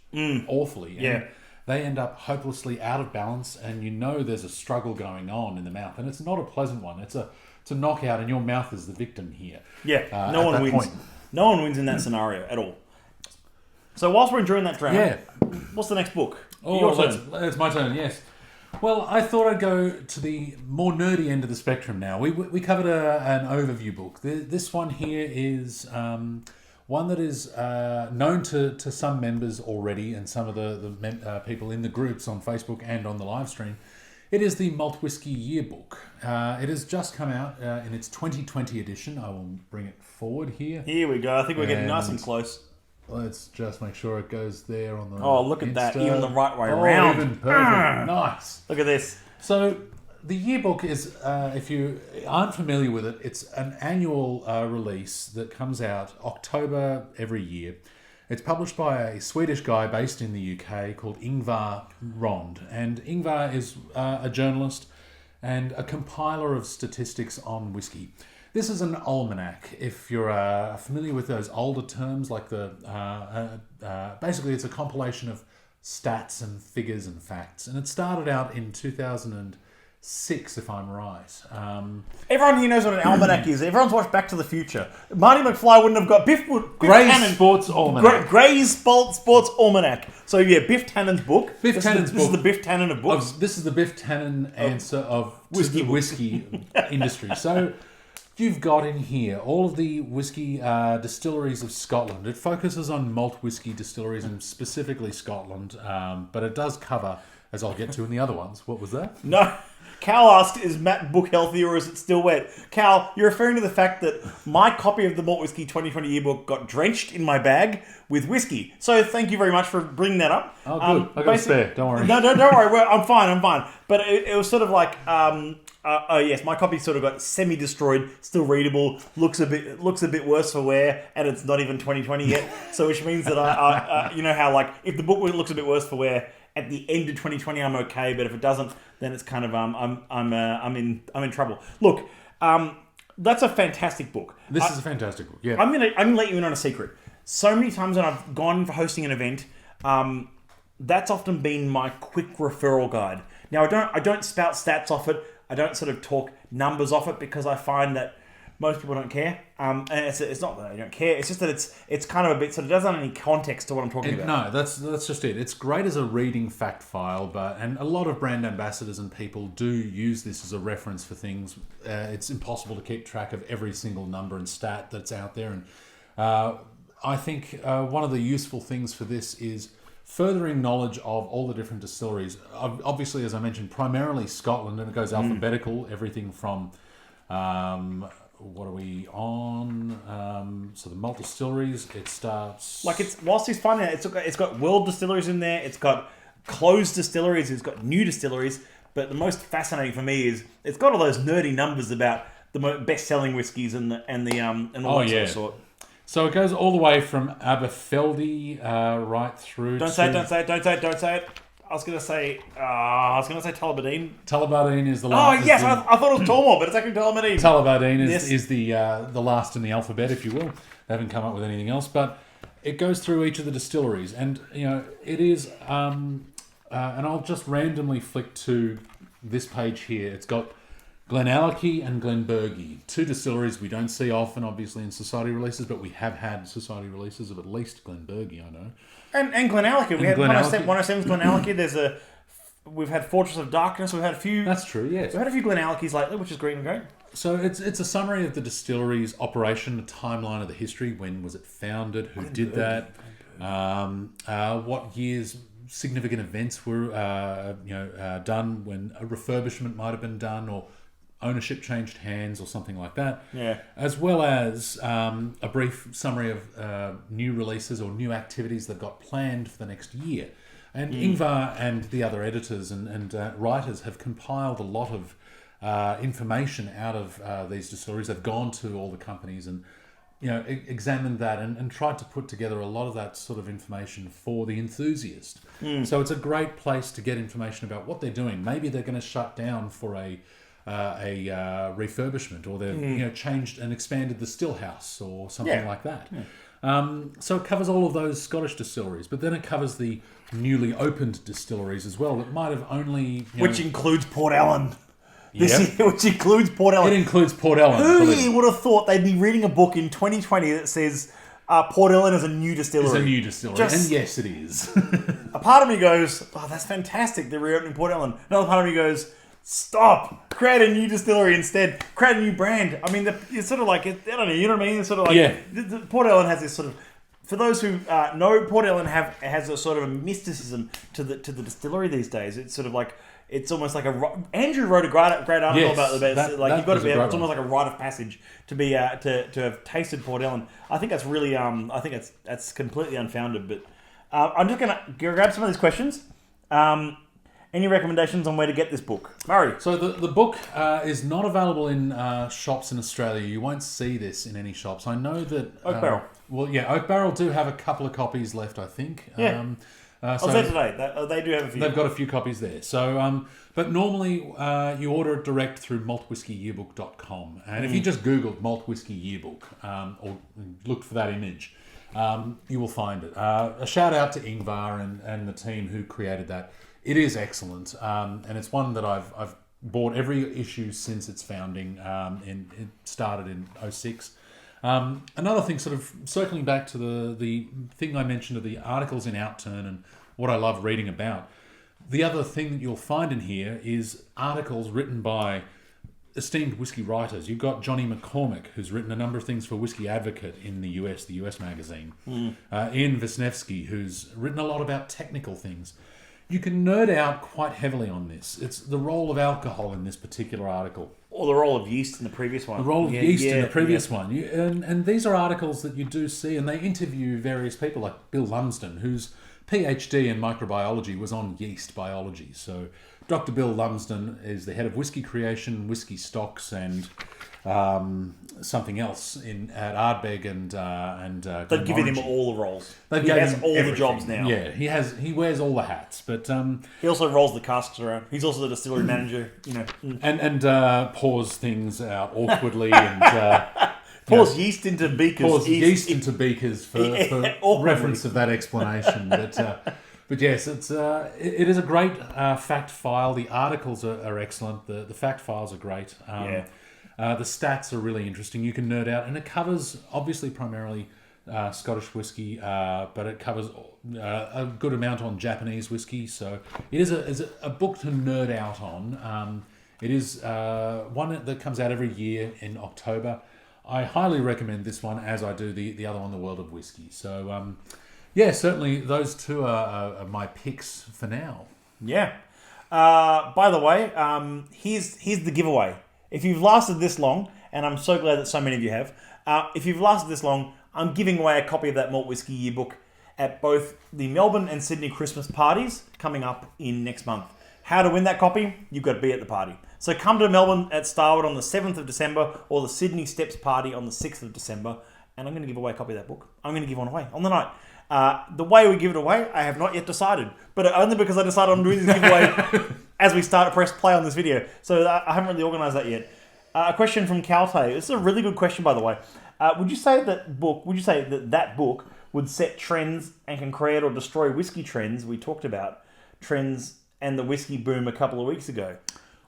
awfully. Yeah. they end up hopelessly out of balance, and you know there's a struggle going on in the mouth, and it's not a pleasant one. It's a knockout, and your mouth is the victim here. Yeah, no one wins. No one wins in that scenario at all. So whilst we're enjoying that drama, what's the next book? Your turn. It's my turn, yes. Well, I thought I'd go to the more nerdy end of the spectrum now. We covered an overview book. This one here is one that is known to some members already, and some of the people in the groups on Facebook and on the live stream. It is the Malt Whisky Yearbook. It has just come out in its 2020 edition. I will bring it forward here. Here we go. I think we're getting nice and close. Let's just make sure it goes there on the look at that. Even the right way around. Even perfect. Nice. Look at this. So the yearbook is, if you aren't familiar with it, it's an annual release that comes out October every year. It's published by a Swedish guy based in the UK called Ingvar Rond. And Ingvar is a journalist and a compiler of statistics on whiskey. This is an almanac. If you're familiar with those older terms, like basically it's a compilation of stats and figures and facts. And it started out in 2006, if I'm right. Everyone here knows what an almanac is. Everyone's watched Back to the Future. Marty McFly wouldn't have got Biff Gray's Tannen, Sports Almanac. Gray's Sports Almanac. So yeah, Biff Tannen's book. This is the Biff Tannen of books. This is the Biff Tannen answer of the whiskey industry. So you've got in here all of the whiskey distilleries of Scotland. It focuses on malt whiskey distilleries and specifically Scotland, but it does cover, as I'll get to in the other ones. What was that? No. Cal asked, is Matt book healthy or is it still wet? Cal, you're referring to the fact that my copy of the Malt Whisky 2020 yearbook got drenched in my bag with whiskey. So thank you very much for bringing that up. Oh, good. I got a spare. Don't worry. No, don't worry. I'm fine. But it was sort of like, yes, my copy sort of got semi-destroyed, still readable, looks a bit worse for wear, and it's not even 2020 yet. So which means that I you know how like if the book looks a bit worse for wear at the end of 2020, I'm okay. But if it doesn't, then it's kind of I'm in trouble. Look, that's a fantastic book. This is a fantastic book. Yeah, I'm gonna let you in on a secret. So many times when I've gone for hosting an event, that's often been my quick referral guide. Now I don't spout stats off it. I don't sort of talk numbers off it because I find that most people don't care. And it's not that I don't care. It's just that it's kind of a bit sort of doesn't have any context to what I'm talking about. No, that's just it. It's great as a reading fact file, and a lot of brand ambassadors and people do use this as a reference for things. It's impossible to keep track of every single number and stat that's out there. And I think one of the useful things for this is furthering knowledge of all the different distilleries. Obviously, as I mentioned, primarily Scotland, and it goes alphabetical. Everything from what are we on? So the malt distilleries. It starts like whilst he's finding it, it's got world distilleries in there. It's got closed distilleries. It's got new distilleries. But the most fascinating for me is it's got all those nerdy numbers about the best-selling whiskies and all that sort. So it goes all the way from Aberfeldy right through. Don't say it. I was gonna say Tullibardine. Tullibardine is the last. Oh yes, I thought it was Tullamore, but it's actually Tullibardine. Tullibardine is the last in the alphabet, if you will. They haven't come up with anything else, but it goes through each of the distilleries, and it is. And I'll just randomly flick to this page here. It's got Glenallachie and Glenbergie, two distilleries we don't see often, obviously, in society releases, but we have had society releases of at least Glenbergie, I know. And Glenallachie. We had 107's Glenallachie. We've had Fortress of Darkness. We've had a few. That's true, yes. We've had a few Glenallachies lately, which is great and great. So it's a summary of the distillery's operation, a timeline of the history. When was it founded? Who did that? What years significant events were done, when a refurbishment might have been done, or ownership changed hands or something like that. Yeah. As well as a brief summary of new releases or new activities they've got planned for the next year. And Ingvar and the other editors and writers have compiled a lot of information out of these distilleries. They've gone to all the companies and examined that and tried to put together a lot of that sort of information for the enthusiast. So it's a great place to get information about what they're doing. Maybe they're going to shut down for a refurbishment, or they've changed and expanded the still house or something like that. So it covers all of those Scottish distilleries, but then it covers the newly opened distilleries as well that might have only... Which includes Port Ellen. Yep. Which includes Port Ellen. It includes Port Ellen. Who would have thought they'd be reading a book in 2020 that says Port Ellen is a new distillery? It's a new distillery, and yes, it is. A part of me goes, oh, that's fantastic, they're reopening Port Ellen. Another part of me goes, stop, create a new distillery instead, create a new brand. I mean, it's sort of like, I don't know, you know what I mean? It's sort of like, Port Ellen has this sort of, for those who know, Port Ellen has a sort of a mysticism to the distillery these days. It's sort of like, it's almost like Andrew wrote a great article about the best. You've got to be. It's almost like a rite of passage to be to have tasted Port Ellen. I think that's really. I think that's completely unfounded. But I'm just gonna grab some of these questions. Any recommendations on where to get this book, Murray? So the book is not available in shops in Australia. You won't see this in any shops. I know that Oak Barrel. Well, yeah, Oak Barrel do have a couple of copies left, I think. Yeah. I was there today. They do have a few. They've got a few copies there. So, but normally you order it direct through maltwhiskeyyearbook.com. And if you just Googled Malt Whiskey Yearbook or looked for that image, you will find it. A shout out to Ingvar and the team who created that. It is excellent. And it's one that I've bought every issue since its founding. And it started in 2006. Another thing, sort of circling back to the thing I mentioned of the articles in Outturn and what I love reading about. The other thing that you'll find in here is articles written by esteemed whiskey writers. You've got Johnny McCormick, who's written a number of things for Whiskey Advocate in the US magazine. Ian Wisniewski, who's written a lot about technical things. You can nerd out quite heavily on this. It's the role of alcohol in this particular article. Or the role of yeast in the previous one. The role of yeast in the previous one. And these are articles that you do see, and they interview various people like Bill Lumsden, whose PhD in microbiology was on yeast biology. So Dr. Bill Lumsden is the head of whiskey creation, whiskey stocks, and something else at Ardbeg and they've given him all the roles. He has all the jobs now. Yeah, he wears all the hats, but he also rolls the casks around. He's also the distillery manager, and pours things out awkwardly and pours yeast into beakers. Pours yeast into beakers for reference of that explanation, but yes, it is a great fact file. The articles are excellent. The fact files are great. The stats are really interesting. You can nerd out, and it covers obviously primarily Scottish whiskey, but it covers a good amount on Japanese whiskey. So it is a book to nerd out on. It is one that comes out every year in October. I highly recommend this one, as I do the other one, The World of Whiskey. So certainly those two are my picks for now. Yeah. By the way, here's the giveaway. If you've lasted this long, and I'm so glad that so many of you have, if you've lasted this long, I'm giving away a copy of that Malt Whiskey Yearbook at both the Melbourne and Sydney Christmas parties coming up in next month. How to win that copy? You've got to be at the party. So come to Melbourne at Starwood on the 7th of December or the Sydney Steps party on the 6th of December, and I'm going to give away a copy of that book. I'm going to give one away on the night. The way we give it away, I have not yet decided, but only because I decided I'm doing this giveaway as we start to press play on this video. So I haven't really organised that yet. A question from Calte. This is a really good question, by the way. Would you say that book would set trends and can create or destroy whiskey trends? We talked about trends and the whiskey boom a couple of weeks ago.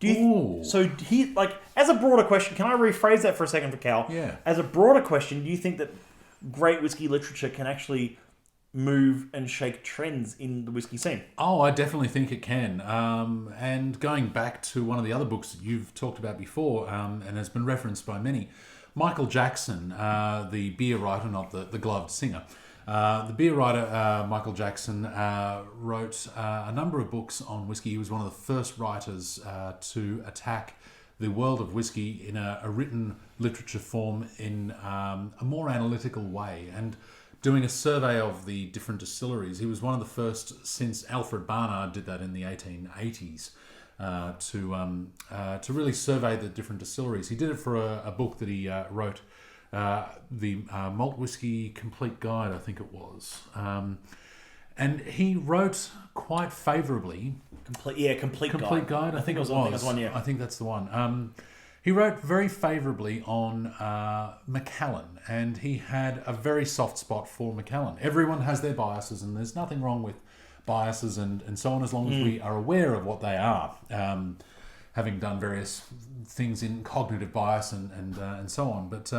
As a broader question, can I rephrase that for a second for Cal? Yeah. As a broader question, do you think that great whiskey literature can actually move and shake trends in the whiskey scene? Oh, I definitely think it can. And going back to one of the other books that you've talked about before, and has been referenced by many, Michael Jackson, the beer writer, not the gloved singer, the beer writer Michael Jackson wrote a number of books on whiskey. He was one of the first writers to attack the world of whiskey in a written literature form in a more analytical way, and doing a survey of the different distilleries. He was one of the first, since Alfred Barnard did that in the 1880s, to really survey the different distilleries. He did it for a book that he wrote, the Malt Whiskey Complete Guide, I think it was. And he wrote quite favourably. Complete Guide. I think it was. I think that's one. Yeah. I think that's the one. He wrote very favourably on Macallan, and he had a very soft spot for Macallan. Everyone has their biases, and there's nothing wrong with biases and so on, as long as we are aware of what they are, having done various things in cognitive bias and so on. But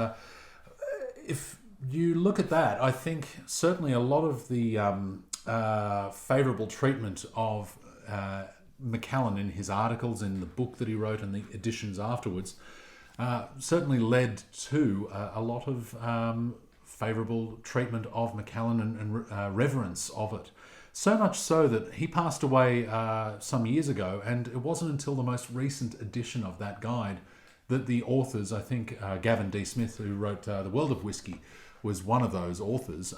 if you look at that, I think certainly a lot of the favourable treatment of Macallan in his articles, in the book that he wrote and the editions afterwards, certainly led to a lot of favourable treatment of Macallan and reverence of it. So much so that he passed away some years ago, and it wasn't until the most recent edition of that guide that the authors, I think Gavin D. Smith, who wrote The World of Whisky, was one of those authors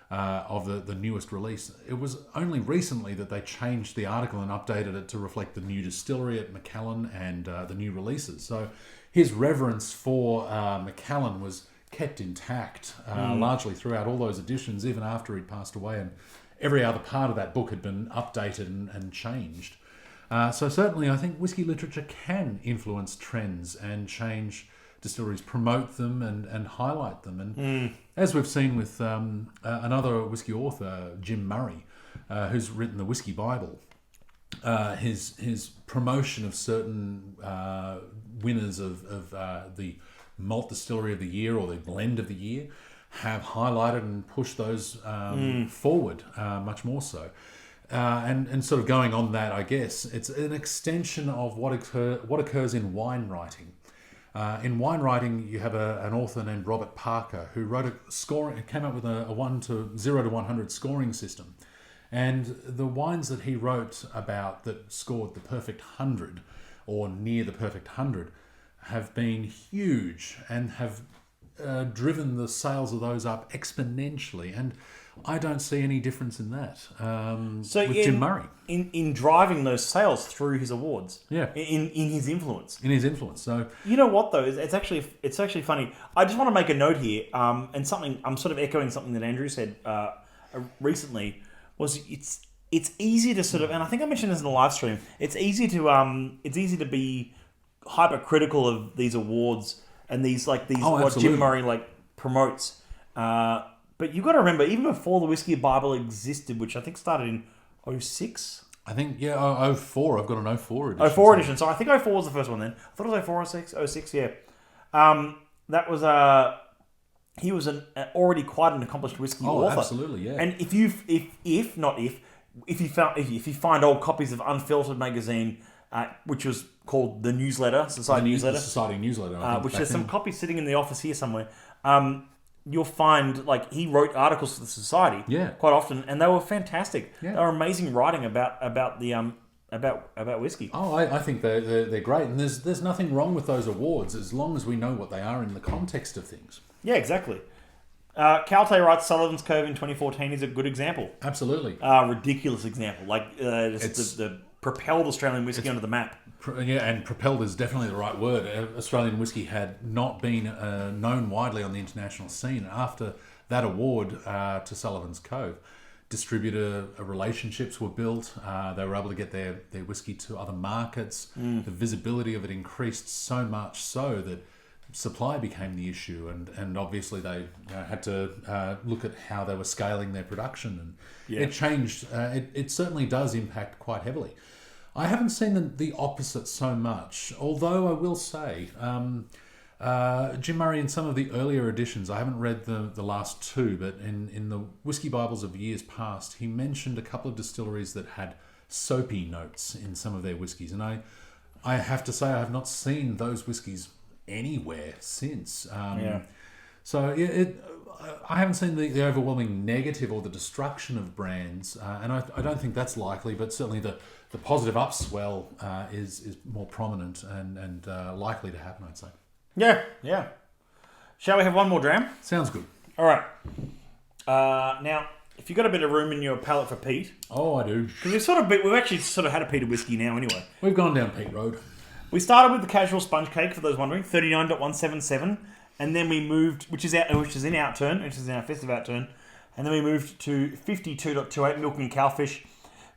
of the newest release. It was only recently that they changed the article and updated it to reflect the new distillery at Macallan and the new releases. So his reverence for Macallan was kept intact largely throughout all those editions, even after he'd passed away, and every other part of that book had been updated and changed. So certainly I think whiskey literature can influence trends and change distilleries, promote them and highlight them. And as we've seen with another whiskey author, Jim Murray, who's written the Whiskey Bible, his promotion of certain winners of the malt distillery of the year or the blend of the year have highlighted and pushed those forward much more so. And sort of going on that, I guess, it's an extension of what occurs in wine writing. In wine writing, you have an author named Robert Parker who wrote came up with a 0 to 100 scoring system. And the wines that he wrote about that scored the perfect 100 or near the perfect 100 have been huge and have driven the sales of those up exponentially. And I don't see any difference in that with Jim Murray. In driving those sales through his awards. Yeah. In his influence. In his influence. So you know what though? It's actually funny. I just want to make a note here, and something I'm sort of echoing something that Andrew said recently, was it's easy to sort of, and I think I mentioned this in the live stream, it's easy to be hypercritical of these awards and these what Jim Murray promotes. But you've got to remember, even before the Whiskey Bible existed, which I think started in 2006. I think, 04. I've got an 04 edition. 04 edition. So I think 04 was the first one then. I thought it was 04 or 06. 06, yeah. That was he was already quite an accomplished whiskey author. Absolutely, yeah. And if you find old copies of Unfiltered magazine, which was called the Newsletter, Society Newsletter. The Society Newsletter, I think, which there's some copies sitting in the office here somewhere. You'll find he wrote articles for the Society quite often, and they were fantastic. Yeah. They were amazing writing about whiskey. Oh, I think they're great, and there's nothing wrong with those awards as long as we know what they are in the context of things. Yeah, exactly. Calte writes Sullivan's Cove in 2014 is a good example. Absolutely. Ridiculous example. The propelled Australian whiskey onto the map. Yeah, and propelled is definitely the right word. Australian whiskey had not been known widely on the international scene. After that award to Sullivan's Cove, distributor relationships were built. They were able to get their whiskey to other markets. The visibility of it increased so much so that supply became the issue, and obviously they had to look at how they were scaling their production, and it changed. It certainly does impact quite heavily. I haven't seen the opposite so much, although I will say Jim Murray in some of the earlier editions, I haven't read the last two, but in the Whiskey Bibles of years past, he mentioned a couple of distilleries that had soapy notes in some of their whiskies, and I have to say I have not seen those whiskies anywhere since. So I haven't seen the overwhelming negative or the destruction of brands, and I don't think that's likely, but certainly the positive upswell is more prominent and likely to happen, I'd say. Yeah. Shall we have one more dram? Sounds good. All right. Now, if you've got a bit of room in your palate for peat... Oh, I do. Because we've actually sort of had a peated whiskey now anyway. We've gone down Peat Road. We started with the casual sponge cake, for those wondering, 39.177, and then we moved, which is in Outturn, which is in our festive Outturn, And then we moved to 52.28 Milk and Cowfish,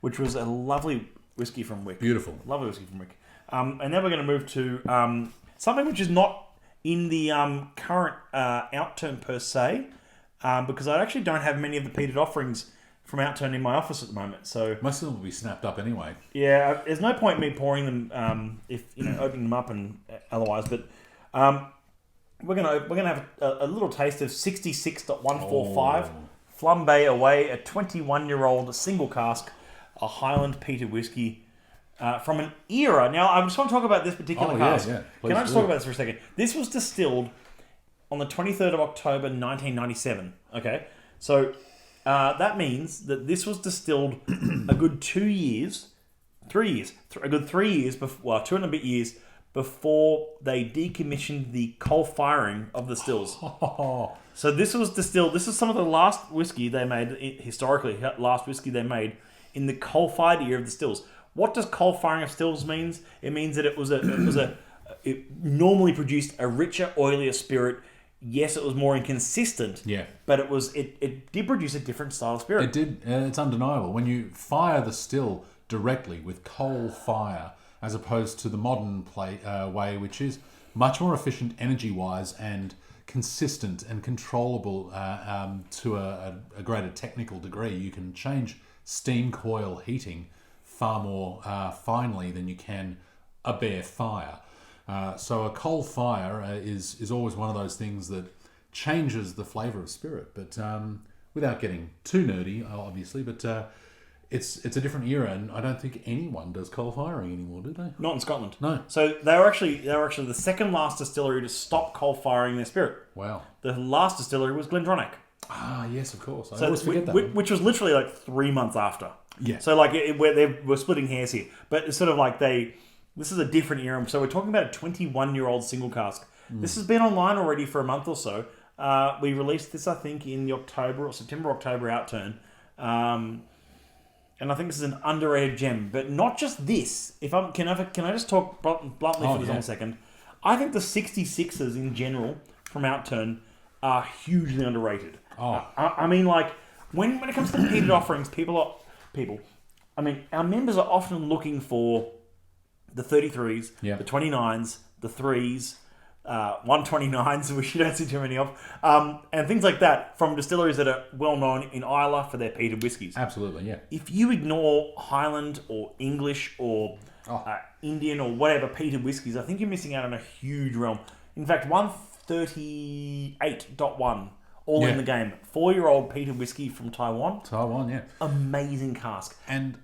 which was a lovely whiskey from Wick. Beautiful. Lovely whiskey from Wick. And then we're going to move to something which is not in the current Outturn per se, because I actually don't have many of the peated offerings from Outturn in my office at the moment. So most of them will be snapped up anyway. yeah, there's no point in me pouring them if opening them up and otherwise. But we're gonna have a little taste of 66.145 Flambe Away, a 21-year-old single cask, a Highland peated whiskey. From an era. Now, I just want to talk about this particular cask. Yeah. Can I just talk about this for a second? This was distilled on the 23rd of October, 1997. Okay? So, that means that this was distilled a good 2 years, 3 years, a good 3 years, before, 2 and a bit years before they decommissioned the coal firing of the stills. So, this was distilled, this is some of the last whiskey they made, historically, last whiskey they made in the coal-fired era of the stills. What does coal firing of stills means? It means that it normally produced a richer, oilier spirit. Yes, it was more inconsistent. Yeah. But it did produce a different style of spirit. It did. It's undeniable. When you fire the still directly with coal fire, as opposed to the modern way, which is much more efficient energy-wise and consistent and controllable to a greater technical degree, you can change steam coil heating far more finely than you can a bare fire. So a coal fire is always one of those things that changes the flavour of spirit, but without getting too nerdy, obviously. But it's a different era, and I don't think anyone does coal firing anymore, do they? Not in Scotland. No. So they were actually the second last distillery to stop coal firing their spirit. Wow. The last distillery was Glendronach. Ah, yes, of course. I So always forget that. which was literally like 3 months after. Yeah. So like we're splitting hairs here, but it's sort of like this is a different era. So we're talking about a 21-year-old single cask. This has been online already for a month or so. We released this, I think, in the September-October Outturn. And I think this is an underrated gem. But not just this. Can I just talk bluntly for this 1 second? I think the 66s in general from Outturn are hugely underrated. I mean, like, when it comes to peated offerings, our members are often looking for the 33s, the 29s, the 3s, 129s, which you don't see too many of, and things like that from distilleries that are well known in Islay for their peated whiskies. Absolutely, yeah. If you ignore Highland or English or Indian or whatever peated whiskies, I think you're missing out on a huge realm. In fact, 138.1 all in the game. 4-year-old peated whiskey from Taiwan. Taiwan, yeah. Amazing cask. And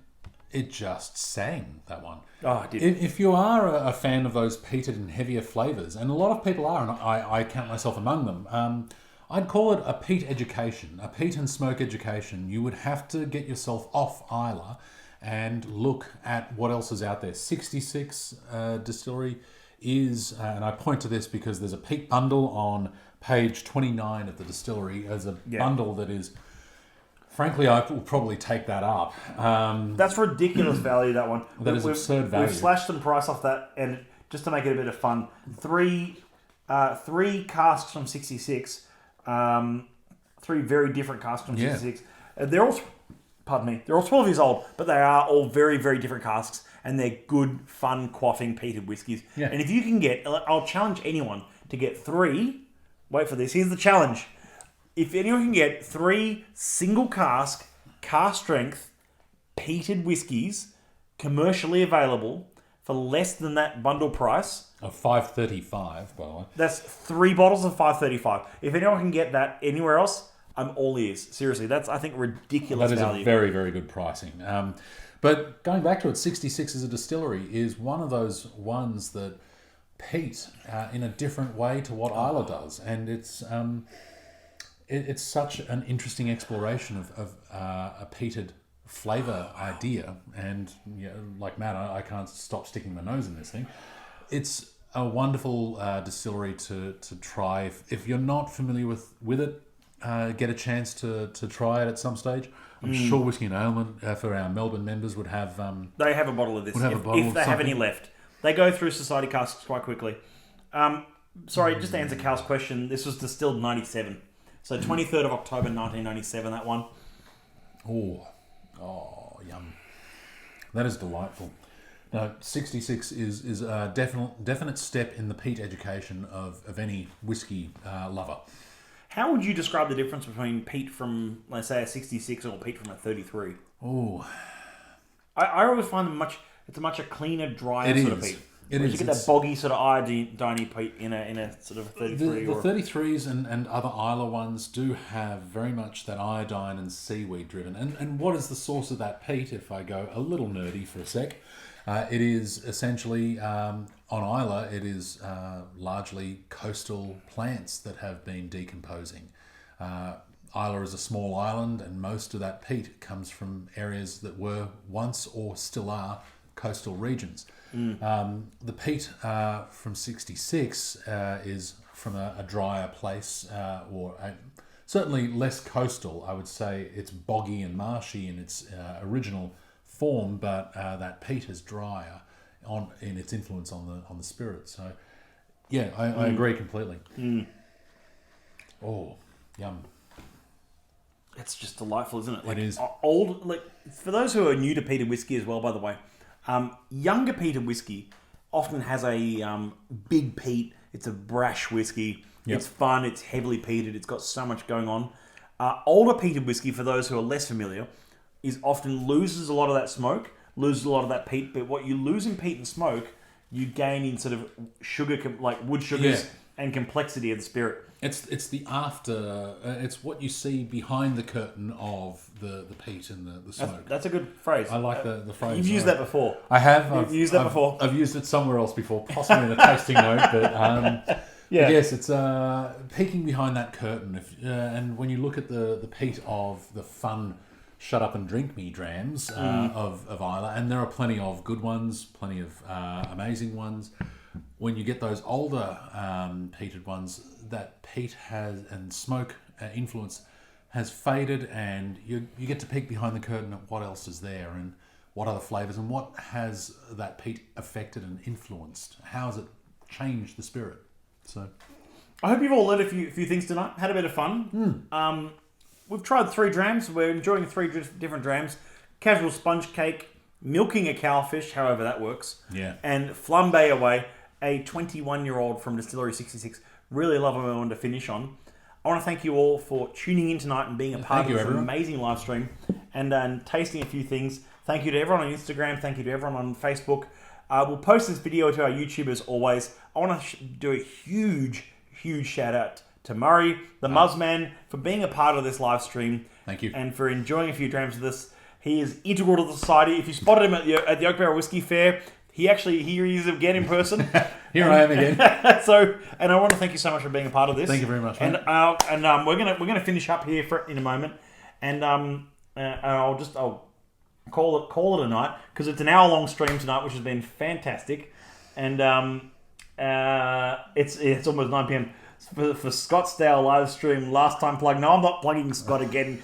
it just sang, that one. Oh, it did. If you are a fan of those peated and heavier flavours, and a lot of people are, and I count myself among them, I'd call it a peat education, a peat and smoke education. You would have to get yourself off Islay and look at what else is out there. 66 Distillery is, and I point to this because there's a peat bundle on page 29 of the distillery as a bundle that is, frankly, I will probably take that up. That's ridiculous value, that one. That is absurd value. We've slashed some price off that, and just to make it a bit of fun, three casks from 66, 3 very different casks from 66. They're all 12 years old, but they are all very, very different casks, and they're good, fun, quaffing, peated whiskies. Yeah. And if you can I'll challenge anyone to get 3, wait for this, here's the challenge. If anyone can get 3 single cask strength, peated whiskies, commercially available for less than that bundle price of $5.35, by the way. That's 3 bottles of $5.35. If anyone can get that anywhere else, I'm all ears. Seriously, that's, I think, ridiculous value. That is a very, very good pricing. But going back to it, 66 as a distillery is one of those ones that peat in a different way to what Islay does, and it's such an interesting exploration of a peated flavour idea. And like Matt, I can't stop sticking my nose in this thing. It's a wonderful distillery to try. If you're not familiar with it, get a chance to try it at some stage. I'm sure Whisky and Ailment for our Melbourne members would have. They have a bottle of this if they have any left. They go through society casks quite quickly. Sorry, just to answer Cal's question, this was distilled 97. So 23rd of October 1997, that one. Oh, yum. That is delightful. Now, 66 is a definite step in the peat education of any whiskey lover. How would you describe the difference between peat from, let's say, a 66 or peat from a 33? Oh, I always find them it's a much cleaner, drier sort of peat. It is. You get that boggy sort of iodine peat in a sort of 33. The 33s and other Isla ones do have very much that iodine and seaweed driven. And what is the source of that peat? If I go a little nerdy for a sec, it is essentially on Isla. It is largely coastal plants that have been decomposing. Isla is a small island, and most of that peat comes from areas that were once or still are coastal regions. The peat from 66 is from a drier place, certainly less coastal. I would say it's boggy and marshy in its original form, but that peat is drier in its influence on the spirit. So, yeah, I agree completely. Oh, yum. It's just delightful, isn't it? It is. For those who are new to peated whiskey as well, by the way, younger peated whiskey often has a big peat. It's a brash whiskey. Yep. It's fun. It's heavily peated. It's got so much going on. Older peated whiskey, for those who are less familiar, is often loses a lot of that smoke, loses a lot of that peat. But what you lose in peat and smoke, you gain in sort of sugar, like wood sugars and complexity of the spirit. It's the after. It's what you see behind the curtain of the peat and the smoke. That's a good phrase. I like the phrase. You've used that before. I have. You've used that before. I've used it somewhere else before, possibly in a tasting note. But yes, it's peeking behind that curtain. And when you look at the peat of the fun, shut up and drink me drams of Isla, and there are plenty of good ones, plenty of amazing ones. When you get those older peated ones, that peat has and smoke influence has faded, and you get to peek behind the curtain at what else is there and what other flavours and what has that peat affected and influenced. How has it changed the spirit? So, I hope you've all learned a few things tonight. Had a bit of fun. We've tried 3 drams. We're enjoying 3 different drams. Casual sponge cake, milking a cowfish, however that works. Yeah. And flambe away, a 21-year-old from Distillery 66. Really lovely one to finish on. I want to thank you all for tuning in tonight and being a part of this amazing live stream and tasting a few things. Thank you to everyone on Instagram. Thank you to everyone on Facebook. We'll post this video to our YouTube as always. I want to do a huge shout out to Murray, the Muzzman, for being a part of this live stream. Thank you. And for enjoying a few drams of this. He is integral to the society. If you spotted him at the Oak Barrel Whiskey Fair, here he is again in person. Here I am again. And I want to thank you so much for being a part of this. Thank you very much, mate. And we're gonna finish up here in a moment, and I'll call it a night because it's an hour-long stream tonight, which has been fantastic, and it's almost 9 p.m. for Scottsdale live stream. Last time plug. No, I'm not plugging Scott again.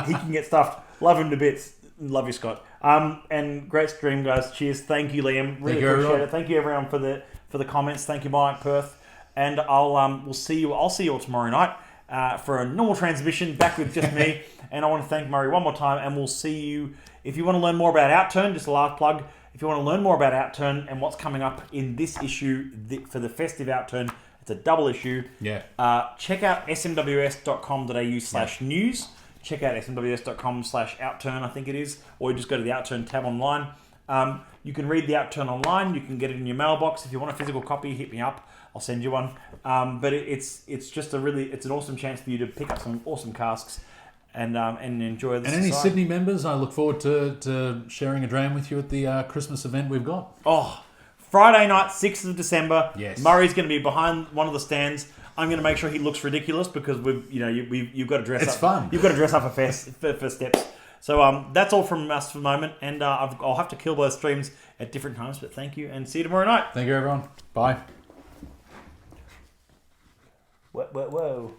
he can get stuffed. Love him to bits. Love you, Scott. And great stream, guys. Cheers. Thank you, Liam. Really appreciate it. Thank you, everyone, for the comments. Thank you, Mike Perth. And I'll see you all tomorrow night for a normal transmission back with just me. And I want to thank Murray one more time. And we'll see you if you want to learn more about Outturn. Just a last plug. If you want to learn more about Outturn and what's coming up in this issue for the festive Outturn, it's a double issue. Yeah. Check out smws.com.au/news. Check out smws.com/outturn, I think it is, or you just go to the Outturn tab online. You can read the Outturn online. You can get it in your mailbox. If you want a physical copy, hit me up. I'll send you one. But it's just it's an awesome chance for you to pick up some awesome casks and enjoy this. And any Sydney members, I look forward to sharing a dram with you at the Christmas event we've got. Oh, Friday night, 6th of December. Yes. Murray's going to be behind one of the stands. I'm going to make sure he looks ridiculous because you've got to dress up. It's fun. You've got to dress up for steps. So that's all from us for the moment, and I'll have to kill both streams at different times. But thank you, and see you tomorrow night. Thank you, everyone. Bye. Whoa.